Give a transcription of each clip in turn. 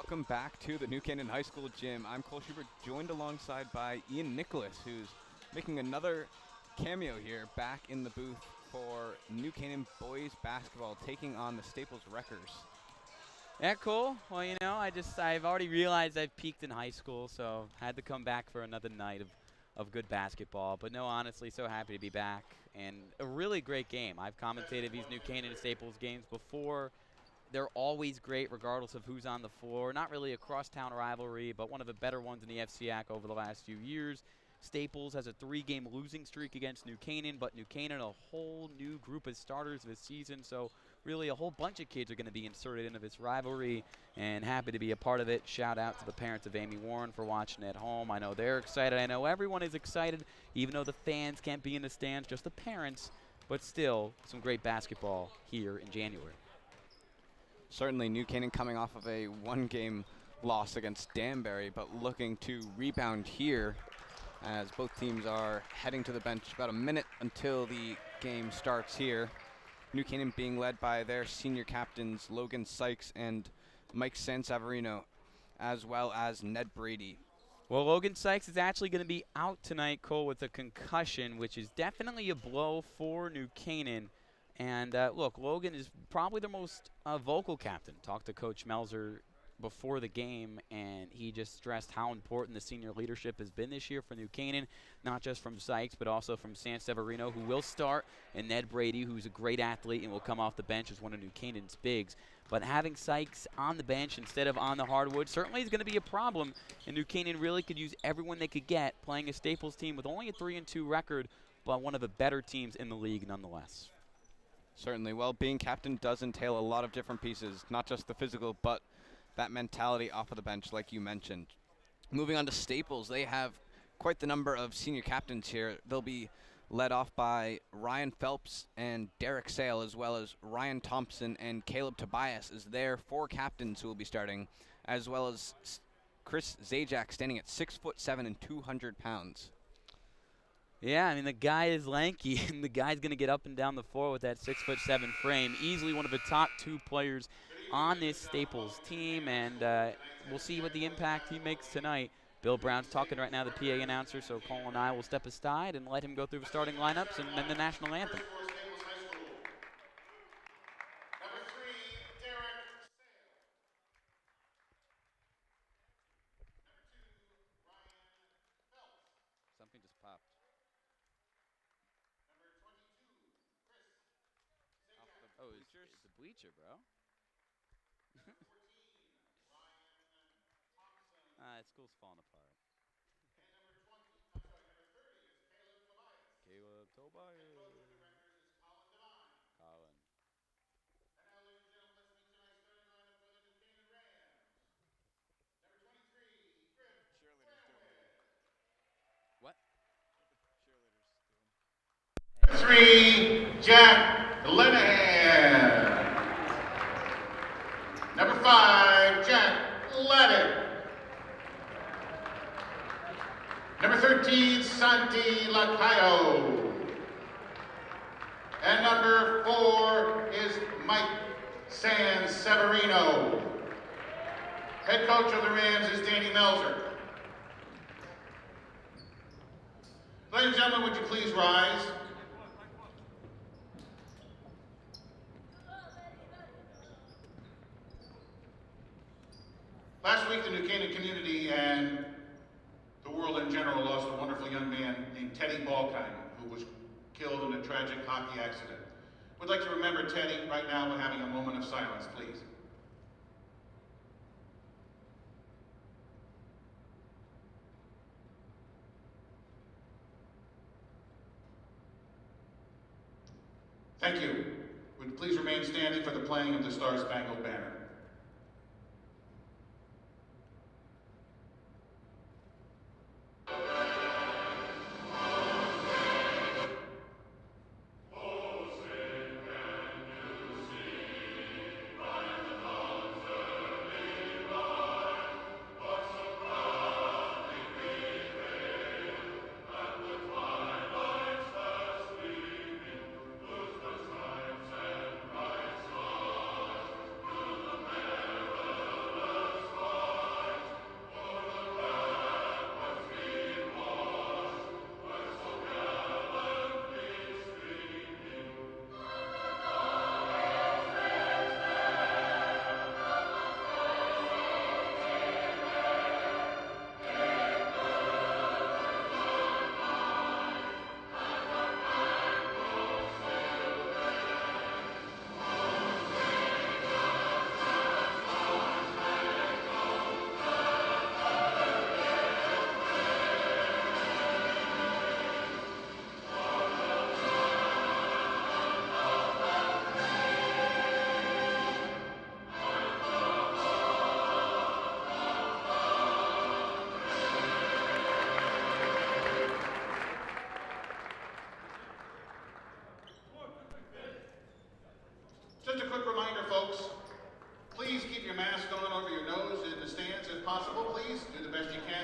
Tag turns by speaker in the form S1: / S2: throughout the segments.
S1: Welcome back to the New Canaan High School gym. I'm Cole Schubert, joined alongside by Ian Nicholas, who's making another cameo here back in the booth for New Canaan boys basketball, taking on the Staples Wreckers.
S2: Yeah, cool. Well, I've already realized I've peaked in high school, so had to come back for another night of good basketball. But no, honestly, so happy to be back. And a really great game. I've commentated these New Canaan and Staples games before. They're always great regardless of who's on the floor. Not really a crosstown rivalry, but one of the better ones in the FCAC over the last few years. Staples has a 3-game losing streak against New Canaan, but New Canaan a whole new group of starters this season, so really a whole bunch of kids are going to be inserted into this rivalry, and happy to be a part of it. Shout out to the parents of Amy Warren for watching at home. I know they're excited. I know everyone is excited, even though the fans can't be in the stands, just the parents, but still some great basketball here in January.
S1: Certainly New Canaan coming off of a one-game loss against Danbury, but looking to rebound here as both teams are heading to the bench. About a minute until the game starts here. New Canaan being led by their senior captains Logan Sykes and Mike Sansaverino, as well as Ned Brady.
S2: Well, Logan Sykes is actually going to be out tonight, Cole, with a concussion, which is definitely a blow for New Canaan. And look, Logan is probably the most vocal captain. Talked to Coach Melzer before the game, and he just stressed how important the senior leadership has been this year for New Canaan, not just from Sykes, but also from Sanseverino, who will start, and Ned Brady, who's a great athlete and will come off the bench as one of New Canaan's bigs. But having Sykes on the bench instead of on the hardwood certainly is going to be a problem, and New Canaan really could use everyone they could get, playing a Staples team with only a 3-2 record, but one of the better teams in the league nonetheless.
S1: Certainly. Well, being captain does entail a lot of different pieces, not just the physical, but that mentality off of the bench, like you mentioned. Moving on to Staples, they have quite the number of senior captains here. They'll be led off by Ryan Phelps and Derek Sale, as well as Ryan Thompson and Caleb Tobias as their 4 captains who will be starting, as well as Chris Zajac standing at 6'7" and 200 pounds.
S2: Yeah, I mean, the guy is lanky, and the guy's going to get up and down the floor with that 6'7" frame. Easily one of the top 2 players on this Staples team, and we'll see what the impact he makes tonight. Bill Brown's talking right now, the PA announcer, so Cole and I will step aside and let him go through the starting lineups and then the national anthem.
S1: Something just popped.
S2: Oh, it's a bleacher, bro. School's falling apart. Caleb Tobias. Colin. What?
S3: 3, Jack Lenahan. Number 5, Jack Laddick. Number 13, Santi Lacayo. And number 4 is Mike Sanseverino. Head coach of the Rams is Danny Melzer. Ladies and gentlemen, would you please rise? Last week, the New Canaan community and the world in general lost a wonderful young man named Teddy Balkheim, who was killed in a tragic hockey accident. We'd like to remember Teddy right now by having a moment of silence, please. Thank you. Would you please remain standing for the playing of the Star-Spangled Banner?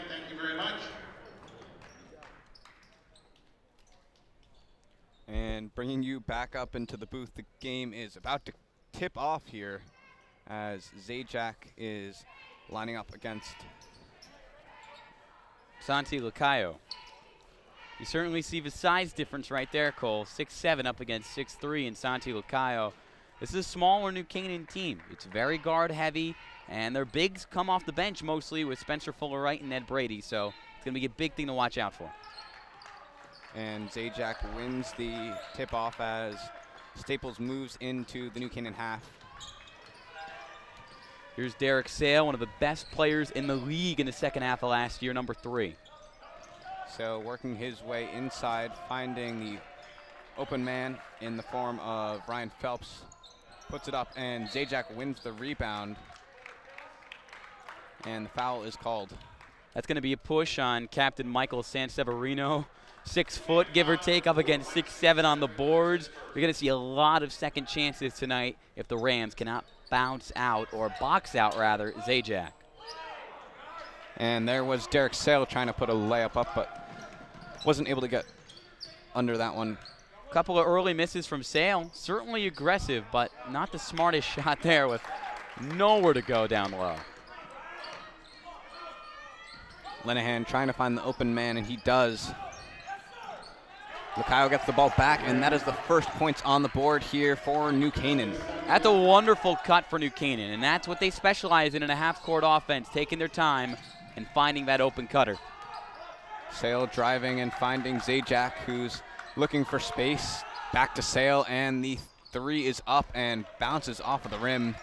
S3: Thank you very much.
S1: And bringing you back up into the booth, the game is about to tip off here as Zajac is lining up against
S2: Santi Lacayo. You certainly see the size difference right there, Cole. 6'7" up against 6'3" in Santi Lacayo. This is a smaller New Canaan team. It's very guard heavy, and their bigs come off the bench mostly with Spencer Fuller-Wright and Ned Brady, so it's going to be a big thing to watch out for.
S1: And Zajac wins the tip-off as Staples moves into the New Canaan half.
S2: Here's Derek Sale, one of the best players in the league in the second half of last year, number 3.
S1: So working his way inside, finding the open man in the form of Ryan Phelps. Puts it up, and Zajac wins the rebound. And the foul is called.
S2: That's going to be a push on Captain Michael Sanseverino. 6 foot, give or take, up against 6'7" on the boards. We're going to see a lot of second chances tonight if the Rams cannot bounce out, or box out, rather, Zajac.
S1: And there was Derek Sale trying to put a layup up, but wasn't able to get under that one.
S2: Couple of early misses from Sale. Certainly aggressive, but not the smartest shot there with nowhere to go down low.
S1: Linehan trying to find the open man, and he does. Lacayo gets the ball back, and that is the first points on the board here for New Canaan.
S2: That's a wonderful cut for New Canaan, and that's what they specialize in a half-court offense, taking their time and finding that open cutter.
S1: Sale driving and finding Zajac, who's looking for space. Back to Sale, and the 3 is up and bounces off of the rim.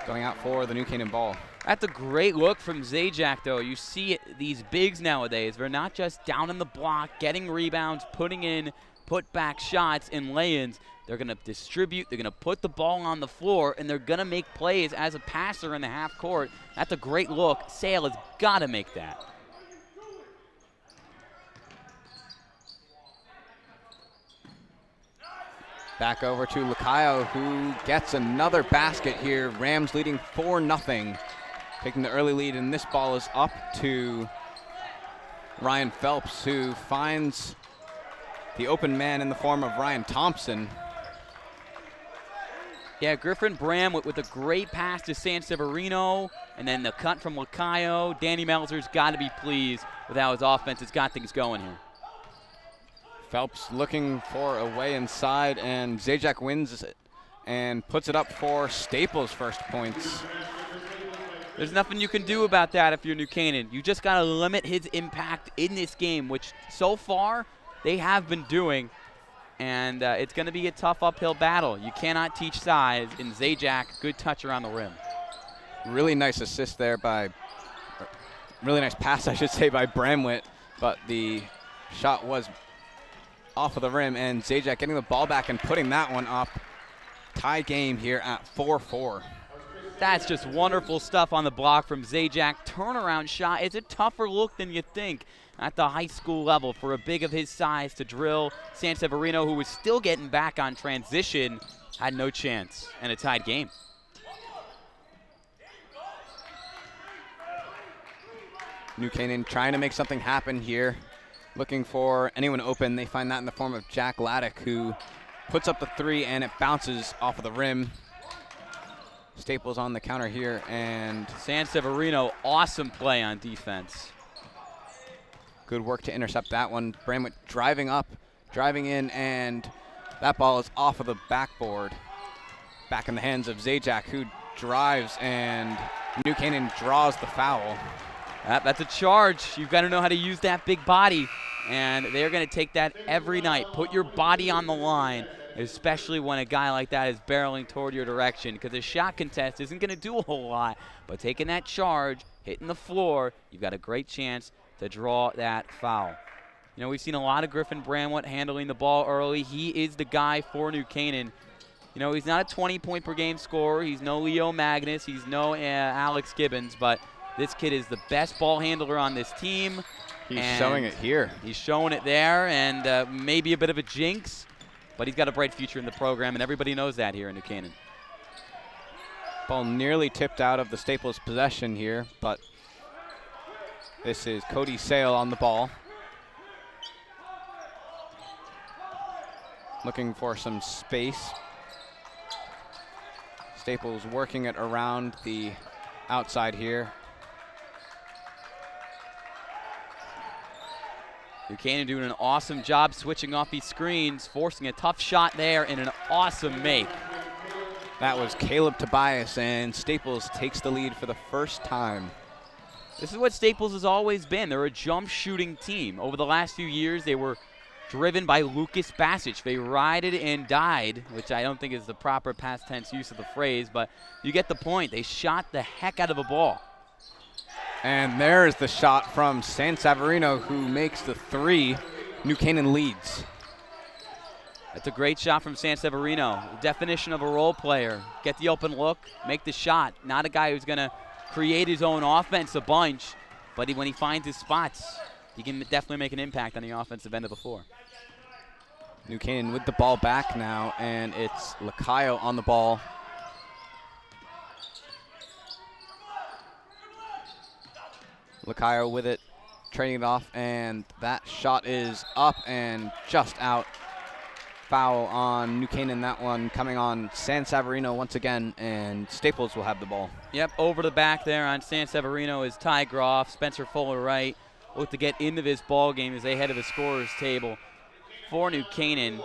S1: Going out for the New Canaan ball.
S2: That's a great look from Zajac, though. You see it, these bigs nowadays, they're not just down in the block, getting rebounds, putting in put-back shots and lay-ins. They're going to distribute, they're going to put the ball on the floor, and they're going to make plays as a passer in the half court. That's a great look. Sale has got to make that.
S1: Back over to Lacayo, who gets another basket here. Rams leading 4-0. Taking the early lead, and this ball is up to Ryan Phelps, who finds the open man in the form of Ryan Thompson.
S2: Yeah, Griffin Bram with a great pass to Sanseverino, and then the cut from Lacayo. Danny Melzer's got to be pleased with how his offense has got things going here.
S1: Phelps looking for a way inside, and Zajac wins it and puts it up for Staples' first points.
S2: There's nothing you can do about that if you're New Canaan. You just got to limit his impact in this game, which so far they have been doing. And it's going to be a tough uphill battle. You cannot teach size. In Zajac, good touch around the rim.
S1: Really nice assist there really nice pass, I should say, by Bramwitt. But the shot was off of the rim, and Zajac getting the ball back and putting that one up. Tie game here at 4-4.
S2: That's just wonderful stuff on the block from Zajac. Turnaround shot. It's a tougher look than you think at the high school level for a big of his size to drill. Sanseverino, who was still getting back on transition, had no chance, and a tied game.
S1: New Canaan trying to make something happen here. Looking for anyone open. They find that in the form of Jack Laddick, who puts up the 3, and it bounces off of the rim. Staples on the counter here, and
S2: Sanseverino, awesome play on defense.
S1: Good work to intercept that one. Bramwitt driving up, driving in, and that ball is off of the backboard. Back in the hands of Zajac, who drives, and New Canaan draws the foul.
S2: That's a charge. You've got to know how to use that big body, and they're going to take that every night. Put your body on the line, especially when a guy like that is barreling toward your direction, because a shot contest isn't going to do a whole lot, but taking that charge, hitting the floor, you've got a great chance to draw that foul. You know, we've seen a lot of Griffin Bramwitt handling the ball early. He is the guy for New Canaan. You know, he's not a 20-point-per-game scorer. He's no Leo Magnus. He's no Alex Gibbons, but this kid is the best ball handler on this team.
S1: He's showing it here.
S2: He's showing it there, and maybe a bit of a jinx, but he's got a bright future in the program, and everybody knows that here in New Canaan.
S1: Ball nearly tipped out of the Staples possession here, but This is Cody Sale on the ball. Looking for some space. Staples working it around the outside here.
S2: Buchanan doing an awesome job switching off these screens, forcing a tough shot there and an awesome make.
S1: That was Caleb Tobias, and Staples takes the lead for the first time.
S2: This is what Staples has always been. They're a jump shooting team. Over the last few years, they were driven by Lucas Basic. They rided and died, which I don't think is the proper past tense use of the phrase, but you get the point. They shot the heck out of a ball.
S1: And there's the shot from San Savarino, who makes the three. New Canaan leads.
S2: That's a great shot from San Savarino. The definition of a role player. Get the open look, make the shot. Not a guy who's going to create his own offense a bunch, but when he finds his spots, he can definitely make an impact on the offensive end of the floor.
S1: New Canaan with the ball back now, and it's Lacayo on the ball. Lacayo with it, trading it off, and that shot is up and just out. Foul on New Canaan, that one coming on San Savarino once again, and Staples will have the ball.
S2: Yep, over the back there on San Savarino is Ty Groff. Spencer Fuller Wright look to get into this ball game as they head to the scorer's table for New Canaan.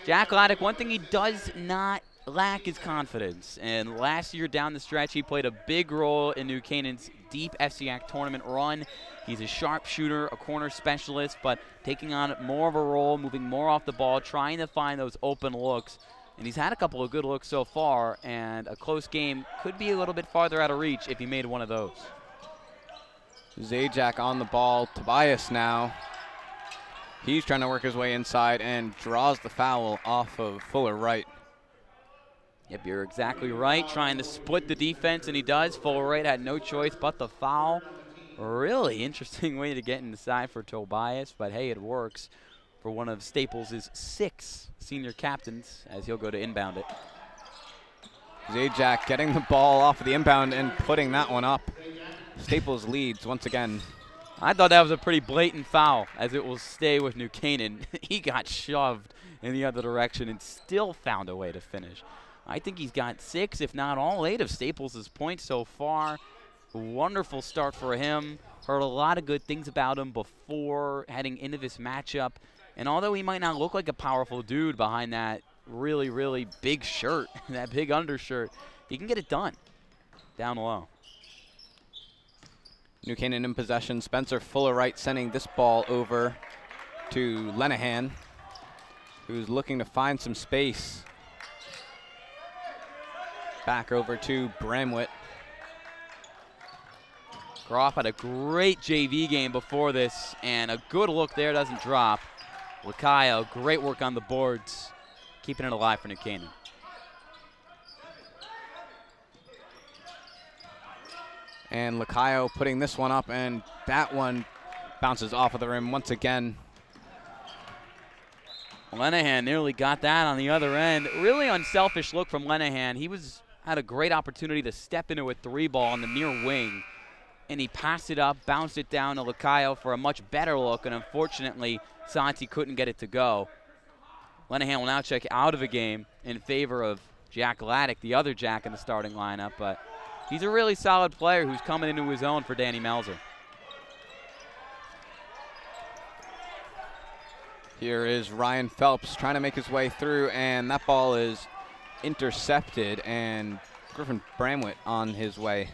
S2: Jack Laddick, one thing he does not lack is confidence, and last year down the stretch he played a big role in New Canaan's deep FCAC tournament run. He's a sharpshooter, a corner specialist, but taking on more of a role, moving more off the ball, trying to find those open looks. And he's had a couple of good looks so far, and a close game could be a little bit farther out of reach if he made one of those.
S1: Zajac on the ball. Tobias now. He's trying to work his way inside and draws the foul off of Fuller Wright.
S2: Yep, you're exactly right. Trying to split the defense, and he does. Fuller Wright had no choice but the foul. Really interesting way to get inside for Tobias, but hey, it works for one of Staples' 6 senior captains as he'll go to inbound it.
S1: Zajac getting the ball off of the inbound and putting that one up. Staples leads once again.
S2: I thought that was a pretty blatant foul, as it will stay with New Canaan. He got shoved in the other direction and still found a way to finish. I think he's got 6, if not all 8 of Staples' points so far. Wonderful start for him. Heard a lot of good things about him before heading into this matchup. And although he might not look like a powerful dude behind that really, really big shirt, that big undershirt, he can get it done down low.
S1: New Canaan in possession. Spencer Fuller Wright sending this ball over to Lenahan, who's looking to find some space. Back over to Bramwitt.
S2: Groff had a great JV game before this, and a good look there, doesn't drop. Lacayo, great work on the boards, keeping it alive for New Canaan.
S1: And Lacayo putting this one up, and that one bounces off of the rim once again.
S2: Lenahan nearly got that on the other end. Really unselfish look from Lenahan. He had a great opportunity to step into a 3-ball on the near wing, and he passed it up, bounced it down to Lacayo for a much better look, and unfortunately, Santi couldn't get it to go. Lenahan will now check out of the game in favor of Jack Laddick, the other Jack in the starting lineup, but he's a really solid player who's coming into his own for Danny Melzer.
S1: Here is Ryan Phelps trying to make his way through, and that ball is intercepted, and Griffin Bramwitt on his way.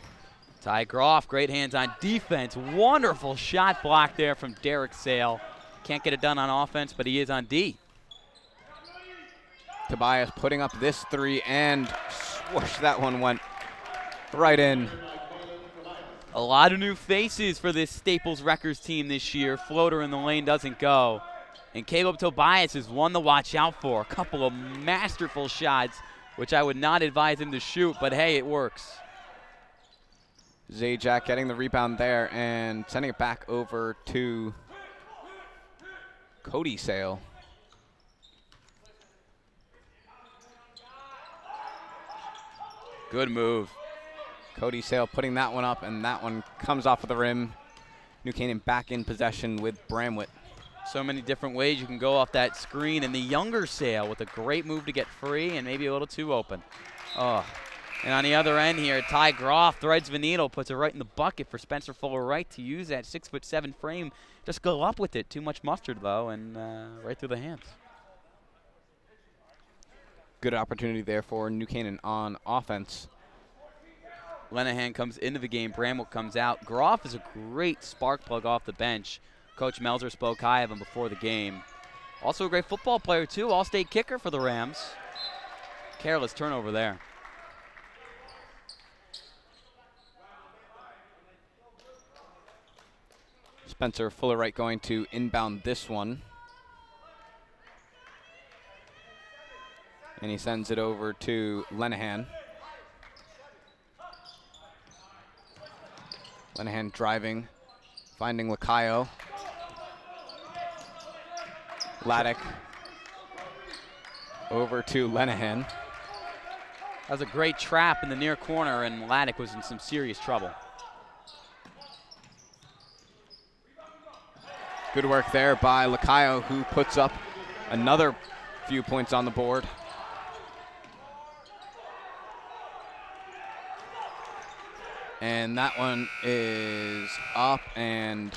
S2: Ty Groff, great hands on defense. Wonderful shot block there from Derek Sale. Can't get it done on offense, but he is on D.
S1: Tobias putting up this 3, and swoosh, that one went right in.
S2: A lot of new faces for this Staples Wreckers team this year. Floater in the lane doesn't go. And Caleb Tobias is one to watch out for. A couple of masterful shots, which I would not advise him to shoot, but hey, it works.
S1: Zajac getting the rebound there and sending it back over to Cody Sale.
S2: Good move.
S1: Cody Sale putting that one up, and that one comes off of the rim. New Canaan back in possession with Bramwitt.
S2: So many different ways you can go off that screen, and the younger Sale with a great move to get free and maybe a little too open. Oh, and on the other end here, Ty Groff threads the needle, puts it right in the bucket for Spencer Fuller-Wright to use that 6'7" frame. Just go up with it. Too much mustard, though, and right through the hands.
S1: Good opportunity there for New Canaan on offense.
S2: Lenahan comes into the game. Bramwell comes out. Groff is a great spark plug off the bench. Coach Melzer spoke high of him before the game. Also a great football player, too. All-state kicker for the Rams. Careless turnover there.
S1: Spencer Fuller-Wright going to inbound this one. And he sends it over to Lenahan. Lenahan driving, finding Lacayo. Laddick over to Lenahan.
S2: That was a great trap in the near corner, and Laddick was in some serious trouble.
S1: Good work there by Lacayo, who puts up another few points on the board. And that one is up and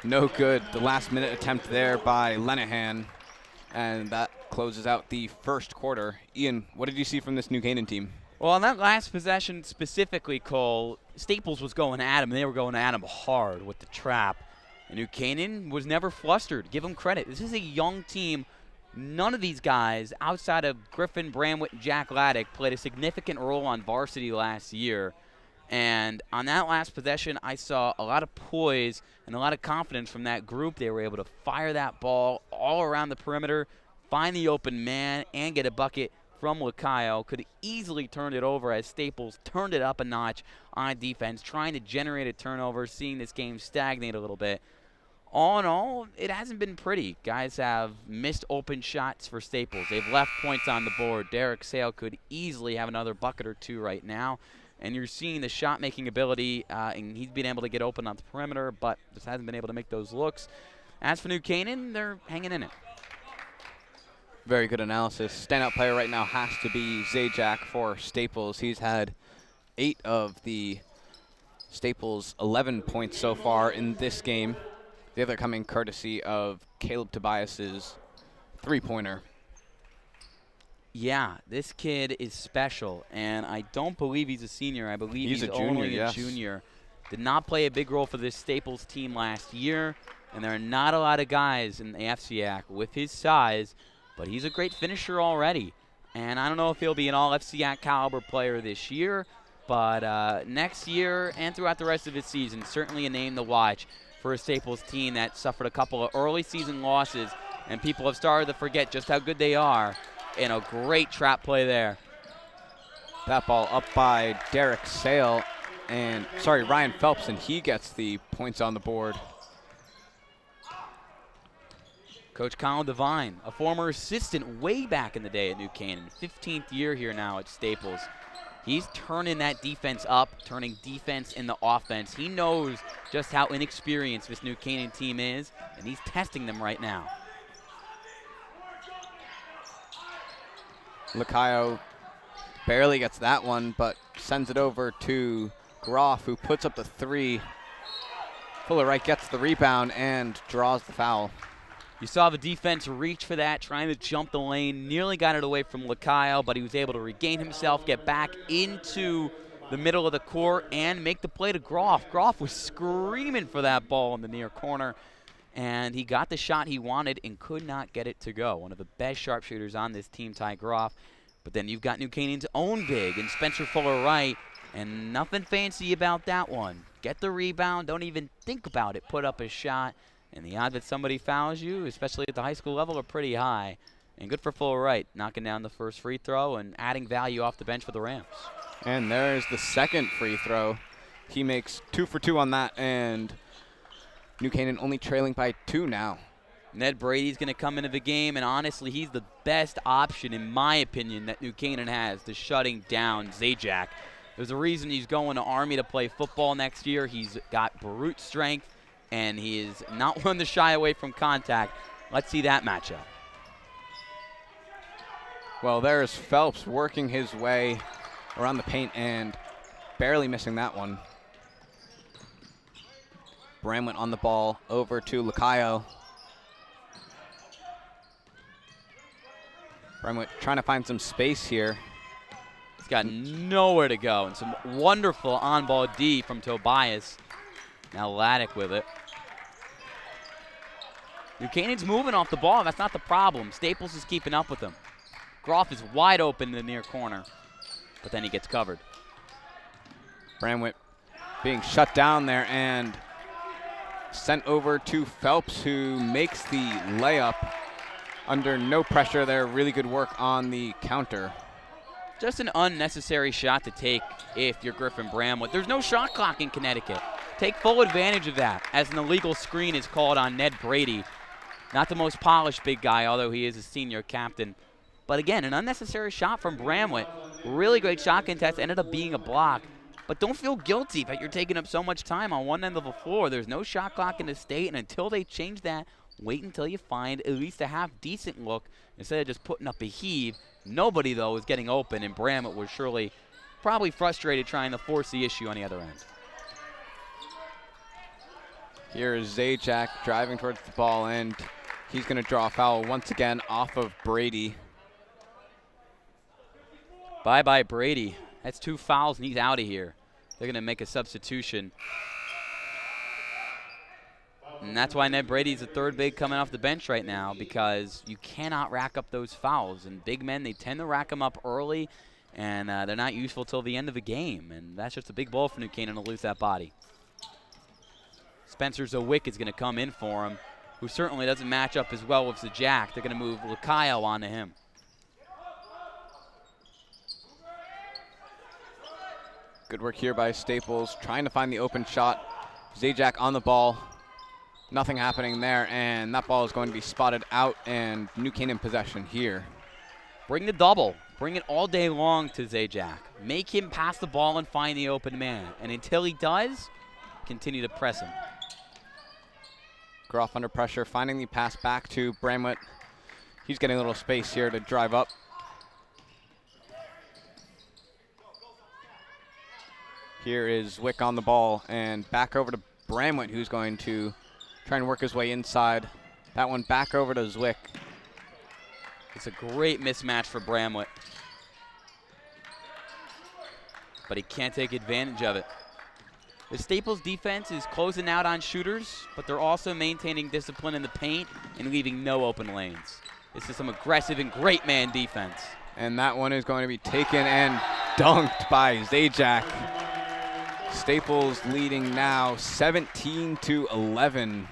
S1: no good. The last minute attempt there by Lenahan. And that closes out the first quarter. Ian, what did you see from this New Canaan team?
S2: Well, on that last possession specifically, Cole, Staples was going at him, and they were going at him hard with the trap. And New Canaan was never flustered. Give them credit. This is a young team. None of these guys, outside of Griffin, Bramwitt, and Jack Laddick, played a significant role on varsity last year. And on that last possession, I saw a lot of poise and a lot of confidence from that group. They were able to fire that ball all around the perimeter, find the open man, and get a bucket from Lacayo. Could easily turn it over as Staples turned it up a notch on defense, trying to generate a turnover, seeing this game stagnate a little bit. All in all, it hasn't been pretty. Guys have missed open shots for Staples. They've left points on the board. Derek Sale could easily have another bucket or two right now. And you're seeing the shot-making ability, and he's been able to get open on the perimeter, but just hasn't been able to make those looks. As for New Canaan, they're hanging in it.
S1: Very good analysis. Standout player right now has to be Zajac for Staples. He's had 8 of the Staples' 11 points so far in this game. The other coming courtesy of Caleb Tobias's three-pointer.
S2: Yeah, this kid is special, and I don't believe he's a senior. I believe he's
S1: a junior,
S2: only
S1: yes.
S2: a junior. Did not play a big role for this Staples team last year, and there are not a lot of guys in the FCAC with his size, but he's a great finisher already. And I don't know if he'll be an all-FCAC caliber player this year, but next year and throughout the rest of his season, certainly a name to watch for a Staples team that suffered a couple of early season losses, and people have started to forget just how good they are. And a great trap play there.
S1: That ball up by Derek Sale and, Ryan Phelps, and he gets the points on the board.
S2: Coach Colin Devine, a former assistant way back in the day at New Canaan, 15th year here now at Staples. He's turning that defense up, turning defense into offense. He knows just how inexperienced this New Canaan team is, and he's testing them right now.
S1: Lacayo barely gets that one, but sends it over to Groff, who puts up the three. Fuller-Wright gets the rebound and draws the foul.
S2: You saw the defense reach for that, trying to jump the lane. Nearly got it away from Lacayo, but he was able to regain himself, get back into the middle of the court, and make the play to Groff. Groff was screaming for that ball in the near corner, and he got the shot he wanted and could not get it to go. One of the best sharpshooters on this team, Ty Groff. But then you've got New Canaan's own big and Spencer Fuller-Wright, and nothing fancy about that one. Get the rebound, don't even think about it, put up a shot, and the odds that somebody fouls you, especially at the high school level, are pretty high. And good for Fuller-Wright, knocking down the first free throw and adding value off the bench for the Rams.
S1: And there's the second free throw. He makes 2 for 2 on that, and New Canaan only trailing by 2 now.
S2: Ned Brady's going to come into the game, and honestly, he's the best option, in my opinion, that New Canaan has to shutting down Zajac. There's a reason he's going to Army to play football next year. He's got brute strength, and he is not one to shy away from contact. Let's see that matchup.
S1: Well, there's Phelps working his way around the paint and barely missing that one. Bramlett on the ball, over to Lacayo. Bramlett trying to find some space here.
S2: He's got nowhere to go, and some wonderful on-ball D from Tobias. Now Laddick with it. New Canaan's moving off the ball. That's not the problem. Staples is keeping up with him. Groff is wide open in the near corner, but then he gets covered.
S1: Bramlett being shut down there and sent over to Phelps, who makes the layup under no pressure there. Really good work on the counter.
S2: Just an unnecessary shot to take if you're Griffin Bramlett. There's no shot clock in Connecticut. Take full advantage of that as an illegal screen is called on Ned Brady. Not the most polished big guy, although he is a senior captain. But again, an unnecessary shot from Bramlett. Really great shot contest, ended up being a block. But don't feel guilty that you're taking up so much time on one end of the floor. There's no shot clock in the state, and until they change that, wait until you find at least a half-decent look instead of just putting up a heave. Nobody, though, was getting open, and Bramlett was surely probably frustrated trying to force the issue on the other end.
S1: Here is Zajac driving towards the ball, and he's going to draw a foul once again off of Brady.
S2: Bye-bye, Brady. That's 2 fouls, and he's out of here. They're going to make a substitution. And that's why Ned Brady's the third big coming off the bench right now, because you cannot rack up those fouls. And big men, they tend to rack them up early, and they're not useful till the end of the game. And that's just a big blow for New Canaan to lose that body. Spencer Zawick is going to come in for him, who certainly doesn't match up as well with Zajac. They're going to move Lacayo onto him.
S1: Good work here by Staples, trying to find the open shot. Zajac on the ball. Nothing happening there, and that ball is going to be spotted out, and New Canaan possession here.
S2: Bring the double. Bring it all day long to Zajac. Make him pass the ball and find the open man. And until he does, continue to press him.
S1: Groff under pressure, finding the pass back to Bramlett. He's getting a little space here to drive up. Here is Wick on the ball, and back over to Bramlett, who's going to try and work his way inside. That one back over to Zwick.
S2: It's a great mismatch for Bramlett, but he can't take advantage of it. The Staples defense is closing out on shooters, but they're also maintaining discipline in the paint and leaving no open lanes. This is some aggressive and great man defense.
S1: And that one is going to be taken and dunked by Zajac. Staples leading now 17-11.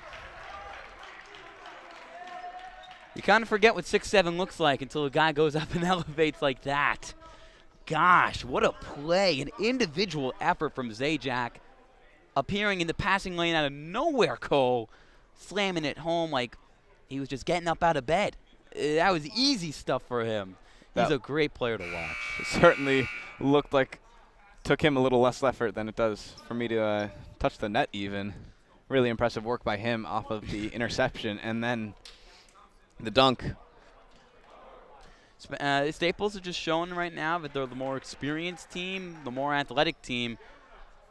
S2: You kind of forget what 6'7" looks like until a guy goes up and elevates like that. Gosh, what a play, an individual effort from Zajac, appearing in the passing lane out of nowhere, Cole, slamming it home like he was just getting up out of bed. That was easy stuff for him. He's a great player to watch.
S1: It certainly looked like took him a little less effort than it does for me to touch the net even. Really impressive work by him off of the interception, and then the dunk.
S2: Staples are just showing right now that they're the more experienced team, the more athletic team.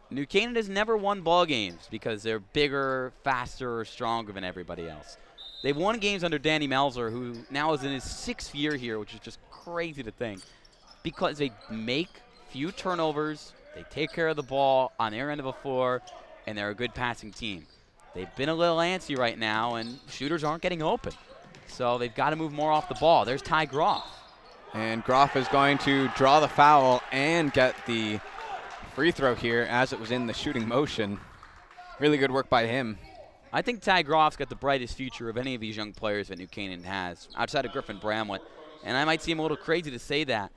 S2: New Canaan has never won ball games because they're bigger, faster, or stronger than everybody else. They've won games under Danny Melzer, who now is in his 6th year here, which is just crazy to think, because they make few turnovers, they take care of the ball on their end of the floor, and they're a good passing team. They've been a little antsy right now, and shooters aren't getting open. So they've got to move more off the ball. There's Ty Groff.
S1: And Groff is going to draw the foul and get the free throw here as it was in the shooting motion. Really good work by him.
S2: I think Ty Groff's got the brightest future of any of these young players that New Canaan has, outside of Griffin Bramlett. And I might seem a little crazy to say that,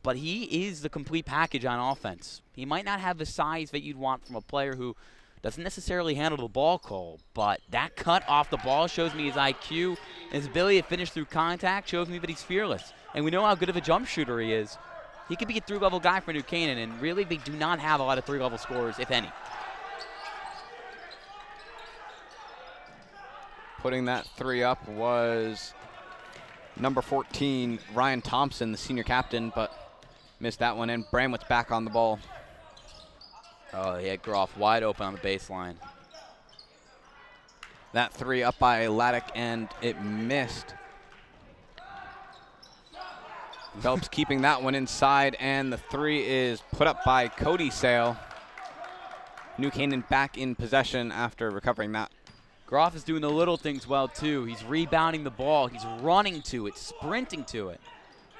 S2: but he is the complete package on offense. He might not have the size that you'd want from a player who doesn't necessarily handle the ball, Cole, but that cut off the ball shows me his IQ, and his ability to finish through contact shows me that he's fearless. And we know how good of a jump shooter he is. He could be a 3-level guy for New Canaan, and really they do not have a lot of 3-level scorers, if any.
S1: putting that 3 up was number 14, Ryan Thompson, the senior captain, but missed that one, and Bramwett's back on the ball.
S2: Oh, he had Groff wide open on the baseline.
S1: That 3 up by Laddick, and it missed. Phelps keeping that one inside, and the 3 is put up by Cody Sale. New Canaan back in possession after recovering that.
S2: Groff is doing the little things well, too. He's rebounding the ball. He's running to it, sprinting to it.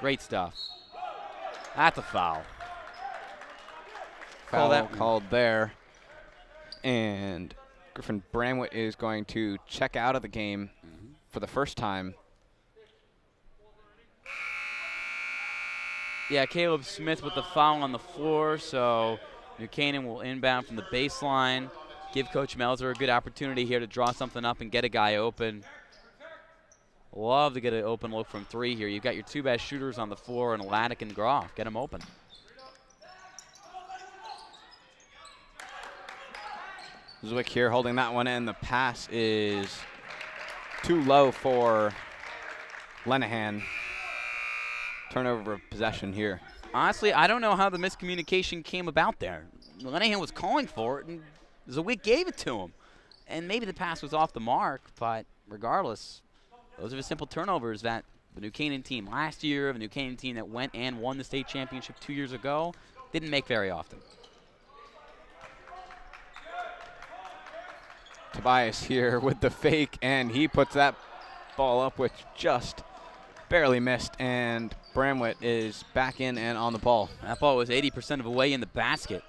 S2: Great stuff. That's a foul.
S1: Foul called there. And Griffin Bramwett is going to check out of the game for the first time.
S2: Yeah, Caleb Smith with the foul on the floor, so New Canaan will inbound from the baseline. Give Coach Melzer a good opportunity here to draw something up and get a guy open. Love to get an open look from 3 here. You've got your 2 best shooters on the floor, and Laddick and Groff. Get them open.
S1: Zwick here holding that one in. The pass is too low for Lenahan. Turnover of possession here.
S2: Honestly, I don't know how the miscommunication came about there. Lenahan was calling for it, and Zwick gave it to him. And maybe the pass was off the mark, but regardless, those are the simple turnovers that the New Canaan team last year, the New Canaan team that went and won the state championship 2 years ago, didn't make very often.
S1: Tobias here with the fake, and he puts that ball up, which just barely missed, and Bramwett is back in and on the ball.
S2: That ball was 80% of the way in the basket.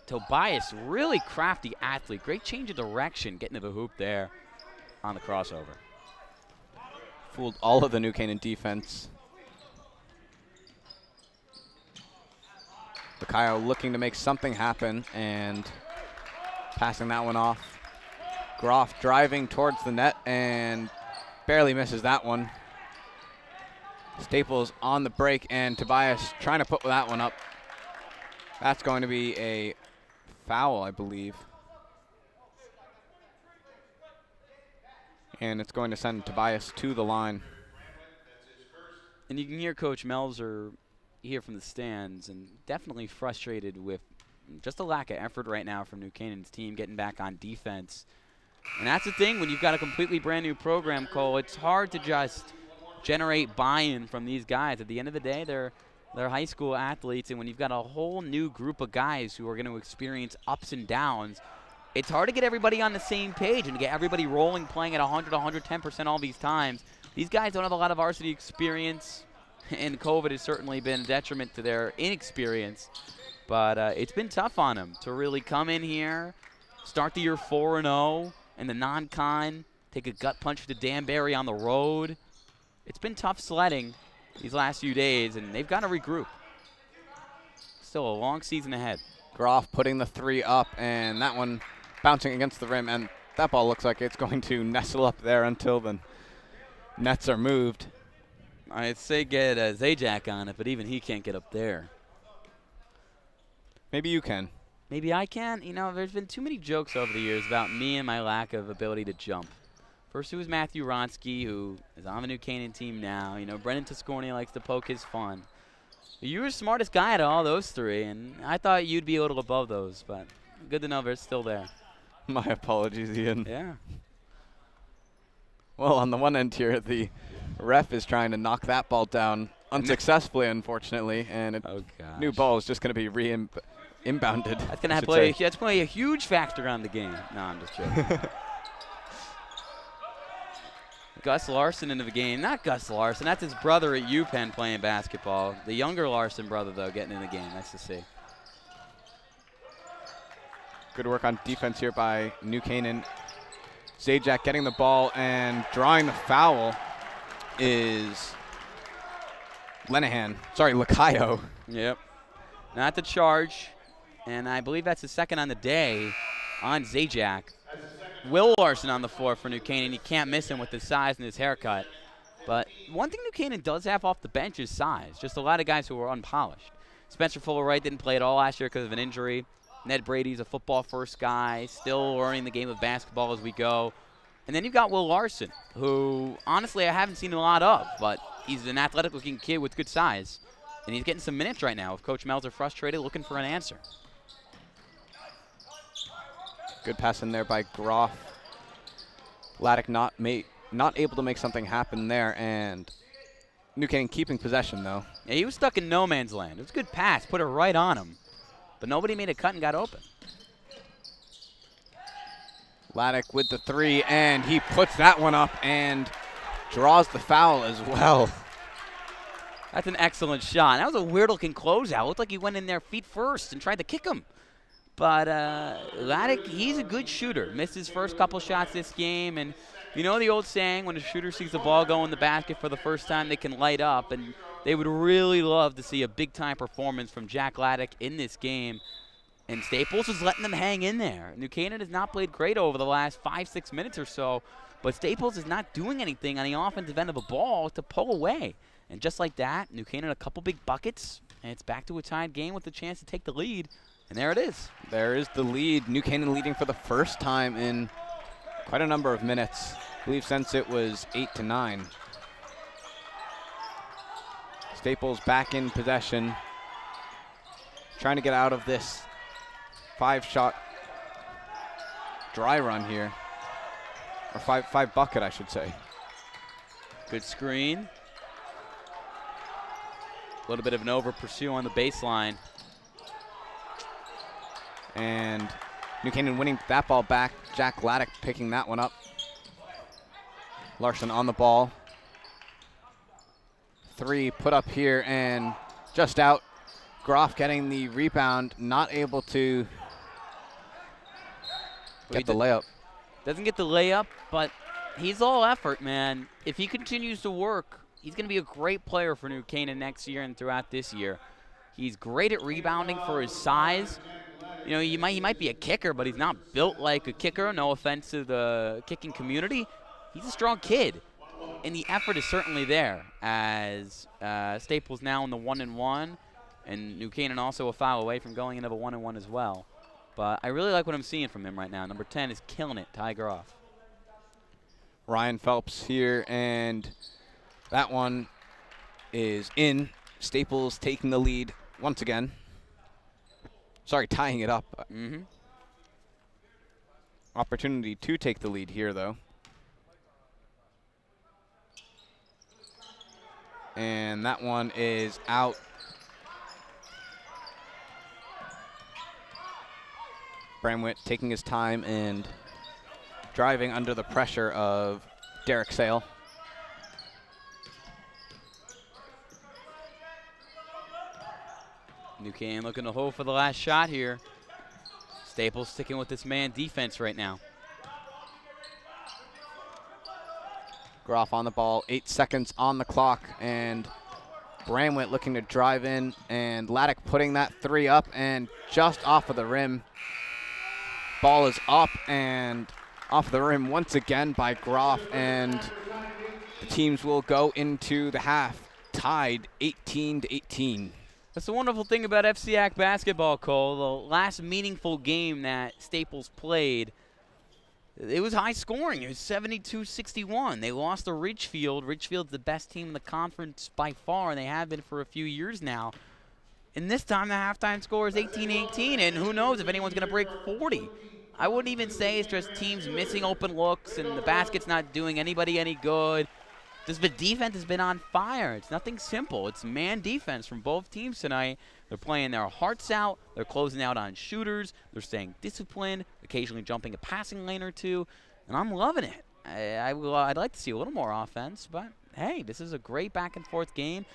S2: Tobias, really crafty athlete. Great change of direction, getting to the hoop there on the crossover.
S1: Fooled all of the New Canaan defense. Bakayo looking to make something happen and passing that one off. Groff driving towards the net and barely misses that one. Staples on the break, and Tobias trying to put that one up. That's going to be a foul, I believe. And it's going to send Tobias to the line.
S2: And you can hear Coach Melzer here from the stands, and definitely frustrated with just a lack of effort right now from New Canaan's team getting back on defense. And that's the thing, when you've got a completely brand new program, Cole, it's hard to just generate buy-in from these guys. At the end of the day, they're high school athletes, and when you've got a whole new group of guys who are going to experience ups and downs, it's hard to get everybody on the same page and to get everybody rolling, playing at 100, 110% all these times. These guys don't have a lot of varsity experience, and COVID has certainly been a detriment to their inexperience. But it's been tough on them to really come in here, start the year 4-0, and the non-con, take a gut punch to Danbury on the road. It's been tough sledding these last few days, and they've got to regroup. Still a long season ahead.
S1: Groff putting the 3 up, and that one bouncing against the rim, and that ball looks like it's going to nestle up there until the nets are moved.
S2: I'd say get Zajac on it, but even he can't get up there.
S1: Maybe you can.
S2: Maybe I can. You know, there's been too many jokes over the years about me and my lack of ability to jump. First it was Matthew Ronsky, who is on the New Canaan team now. You know, Brendan Tascorni likes to poke his fun. You were the smartest guy out of all those 3, and I thought you'd be a little above those, but good to know they're still there.
S1: My apologies, Ian.
S2: Yeah.
S1: Well, on the one end here, the ref is trying to knock that ball down unsuccessfully, unfortunately, and a new ball is just going to be inbounded.
S2: That's going to play a huge factor on the game. No, I'm just joking. Gus Larson into the game. Not Gus Larson. That's his brother at UPenn playing basketball. The younger Larson brother, though, getting in the game. Nice to see.
S1: Good work on defense here by New Canaan. Zajac getting the ball and drawing the foul is Lacayo.
S2: Yep. Not the charge. And I believe that's the second on the day on Zajac. Will Larson on the floor for New Canaan. You can't miss him with his size and his haircut. But one thing New Canaan does have off the bench is size. Just a lot of guys who are unpolished. Spencer Fuller-Wright didn't play at all last year because of an injury. Ned Brady's a football-first guy, still learning the game of basketball as we go. And then you've got Will Larson, who honestly I haven't seen a lot of, but he's an athletic-looking kid with good size. And he's getting some minutes right now. If Coach Melzer frustrated, looking for an answer.
S1: Good pass in there by Groff. Laddick not able to make something happen there, and New Canaan keeping possession, though.
S2: Yeah, he was stuck in no man's land. It was a good pass, put it right on him. But nobody made a cut and got open.
S1: Laddick with the 3, and he puts that one up and draws the foul as well.
S2: That's an excellent shot. That was a weird-looking closeout. Looked like he went in there feet first and tried to kick him. But Laddick, he's a good shooter. Missed his first couple shots this game. And you know the old saying, when a shooter sees the ball go in the basket for the first time, they can light up. And they would really love to see a big-time performance from Jack Laddick in this game. And Staples is letting them hang in there. New Canaan has not played great over the last 5-6 minutes or so, but Staples is not doing anything on the offensive end of the ball to pull away. And just like that, New Canaan a couple big buckets, and it's back to a tied game with a chance to take the lead. And there it is.
S1: There is the lead. New Canaan leading for the first time in quite a number of minutes. I believe since it was 8-9. Staples back in possession, trying to get out of this 5-shot dry run here, or five bucket, I should say.
S2: Good screen. A little bit of an over pursue on the baseline.
S1: And New Canaan winning that ball back. Jack Laddick picking that one up. Larson on the ball. 3 put up here and just out. Groff getting the rebound, not able to get the layup.
S2: Doesn't get the layup, but he's all effort, man. If he continues to work, he's going to be a great player for New Canaan next year and throughout this year. He's great at rebounding for his size. You know, he might be a kicker, but he's not built like a kicker. No offense to the kicking community. He's a strong kid, and the effort is certainly there as Staples now in the 1-1, and New Canaan also a foul away from going into the 1-1 as well. But I really like what I'm seeing from him right now. Number 10 is killing it, Ty Groff.
S1: Ryan Phelps here, and that one is in. Staples taking the lead once again. Sorry, tying it up. Opportunity to take the lead here, though. And that one is out. Bramwitt taking his time and driving under the pressure of Derek Sale.
S2: New Canaan looking to hold for the last shot here. Staples sticking with this man defense right now.
S1: Groff on the ball, 8 seconds on the clock, and Bramwitt looking to drive in, and Laddick putting that 3 up and just off of the rim. Ball is up and off the rim once again by Groff, and the teams will go into the half tied 18-18.
S2: That's the wonderful thing about FCAC basketball, Cole. The last meaningful game that Staples played, it was high scoring. It was 72-61. They lost to Ridgefield. Ridgefield's the best team in the conference by far, and they have been for a few years now. And this time the halftime score is 18-18, and who knows if anyone's going to break 40. I wouldn't even say it's just teams missing open looks and the basket's not doing anybody any good. Just the defense has been on fire. It's nothing simple. It's man defense from both teams tonight. They're playing their hearts out. They're closing out on shooters. They're staying disciplined, occasionally jumping a passing lane or two, and I'm loving it. I'd like to see a little more offense, but hey, this is a great back-and-forth game.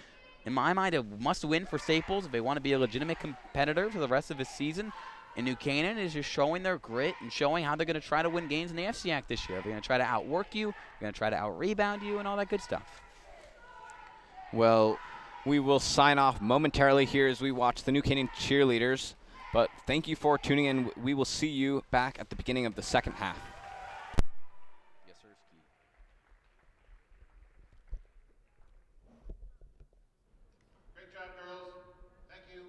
S2: In my mind, a must-win for Staples if they want to be a legitimate competitor for the rest of the season. And New Canaan is just showing their grit and showing how they're going to try to win games in the FCAC this year. They're going to try to outwork you. They're going to try to out-rebound you and all that good stuff.
S1: Well, we will sign off momentarily here as we watch the New Canaan cheerleaders. But thank you for tuning in. We will see you back at the beginning of the second half.
S2: Yes, sir.
S3: Great job, girls. Thank you.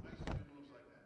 S3: Nice to do moves like that.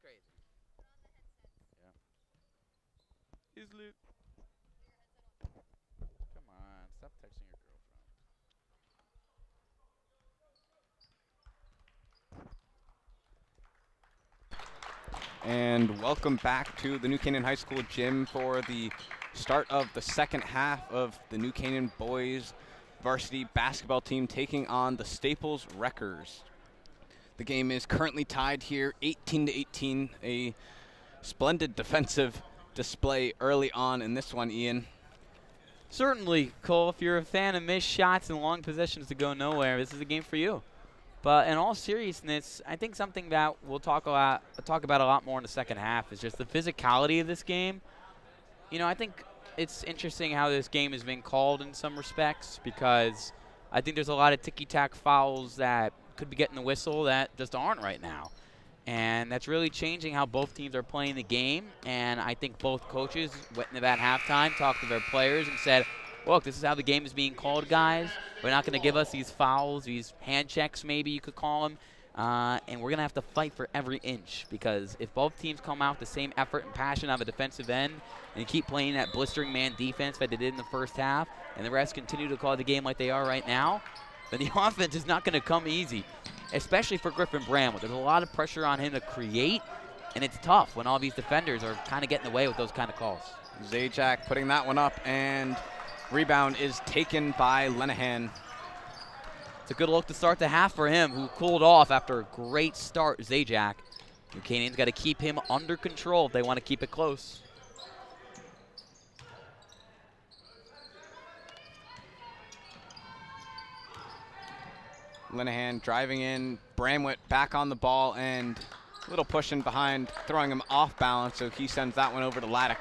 S2: crazy. Yeah. He's Luke. Come on, stop texting your girlfriend.
S1: And welcome back to the New Canaan High School gym for the start of the second half of the New Canaan boys varsity basketball team taking on the Staples Wreckers. The game is currently tied here 18-18, a splendid defensive display early on in this one, Ian.
S2: Certainly, Cole, if you're a fan of missed shots and long possessions to go nowhere, this is a game for you. But in all seriousness, I think something that we'll talk about a lot more in the second half is just the physicality of this game. You know, I think it's interesting how this game has been called in some respects, because I think there's a lot of ticky-tack fouls that could be getting the whistle that just aren't right now. And that's really changing how both teams are playing the game. And I think both coaches went into that halftime, talked to their players, and said, look, this is how the game is being called, guys. We're not going to give us these fouls, these hand checks maybe you could call them. And we're going to have to fight for every inch, because if both teams come out with the same effort and passion on the defensive end and keep playing that blistering man defense that they did in the first half, and the refs continue to call the game like they are right now, then the offense is not going to come easy, especially for Griffin Bramwell. There's a lot of pressure on him to create, and it's tough when all these defenders are kind of getting away with those kind of calls.
S1: Zajac putting that one up, and rebound is taken by Lenahan.
S2: It's a good look to start the half for him, who cooled off after a great start, Zajac. New Canaan's got to keep him under control if they want to keep it close.
S1: Lenahan driving in, Bramwett back on the ball, and a little push in behind, throwing him off balance, so he sends that one over to Laddick.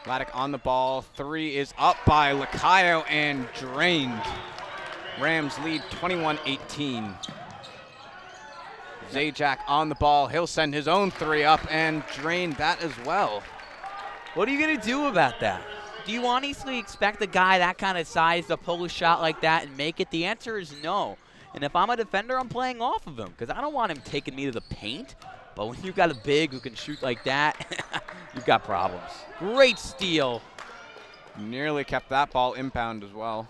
S1: Laddick on the ball, three is up by Lacayo and drained. Rams lead 21-18. Zajac on the ball, he'll send his own three up and drain that as well.
S2: What are you going to do about that? Do you honestly expect a guy that kind of size to pull a shot like that and make it? The answer is no. And if I'm a defender, I'm playing off of him, because I don't want him taking me to the paint. But when you've got a big who can shoot like that, you've got problems. Great steal.
S1: Nearly kept that ball inbound as well.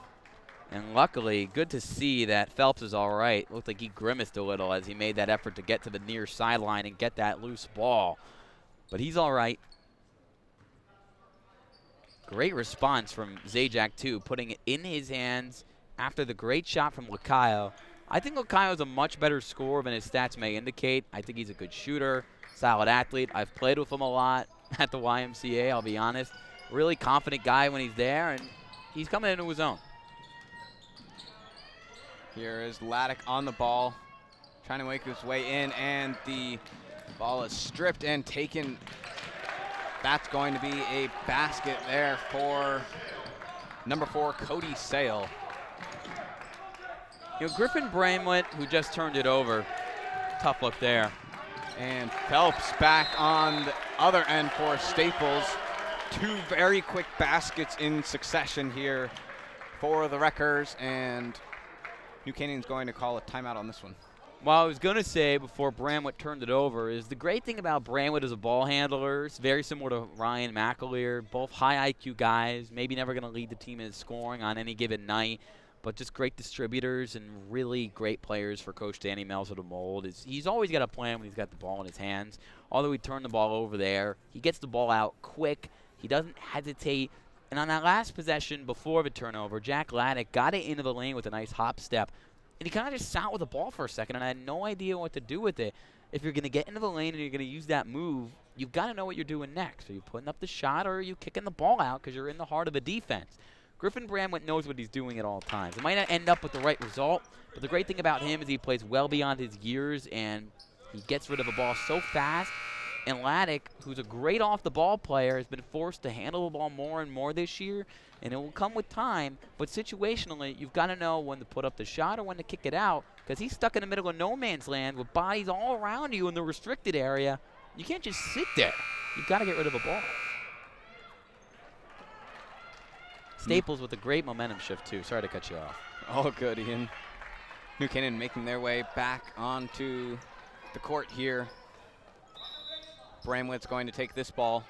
S2: And luckily, good to see that Phelps is all right. Looked like he grimaced a little as he made that effort to get to the near sideline and get that loose ball. But he's all right. Great response from Zajac, too, putting it in his hands after the great shot from Lacayo. I think Lacayo's a much better scorer than his stats may indicate. I think he's a good shooter, solid athlete. I've played with him a lot at the YMCA, I'll be honest. Really confident guy when he's there, and he's coming into his own.
S1: Here is Laddick on the ball, trying to make his way in, and the ball is stripped and taken. That's going to be a basket there for number 4, Cody Sale.
S2: You know, Griffin Bramwett, who just turned it over, tough look there.
S1: And Phelps back on the other end for Staples. Two very quick baskets in succession here for the Wreckers, and New Canaan's going to call a timeout on this one.
S2: Well, I was going to say before Bramwett turned it over is the great thing about Bramwett as a ball handler is very similar to Ryan McAleer, both high IQ guys, maybe never going to lead the team in scoring on any given night, but just great distributors and really great players for Coach Danny Melzer to mold. He's always got a plan when he's got the ball in his hands. Although he turned the ball over there, he gets the ball out quick. He doesn't hesitate. And on that last possession before the turnover, Jack Laddick got it into the lane with a nice hop step. And he kind of just sat with the ball for a second, and I had no idea what to do with it. If you're going to get into the lane and you're going to use that move, you've got to know what you're doing next. Are you putting up the shot, or are you kicking the ball out because you're in the heart of the defense? Griffin Bramwett knows what he's doing at all times. It might not end up with the right result, but the great thing about him is he plays well beyond his years, and he gets rid of a ball so fast. And Laddick, who's a great off-the-ball player, has been forced to handle the ball more and more this year, and it will come with time. But situationally, you've got to know when to put up the shot or when to kick it out, because he's stuck in the middle of no man's land with bodies all around you in the restricted area. You can't just sit there. You've got to get rid of a ball. Staples with a great momentum shift, too. Sorry to cut you off.
S1: All good, Ian. New Canaan making their way back onto the court here. Bramlett's going to take this ball.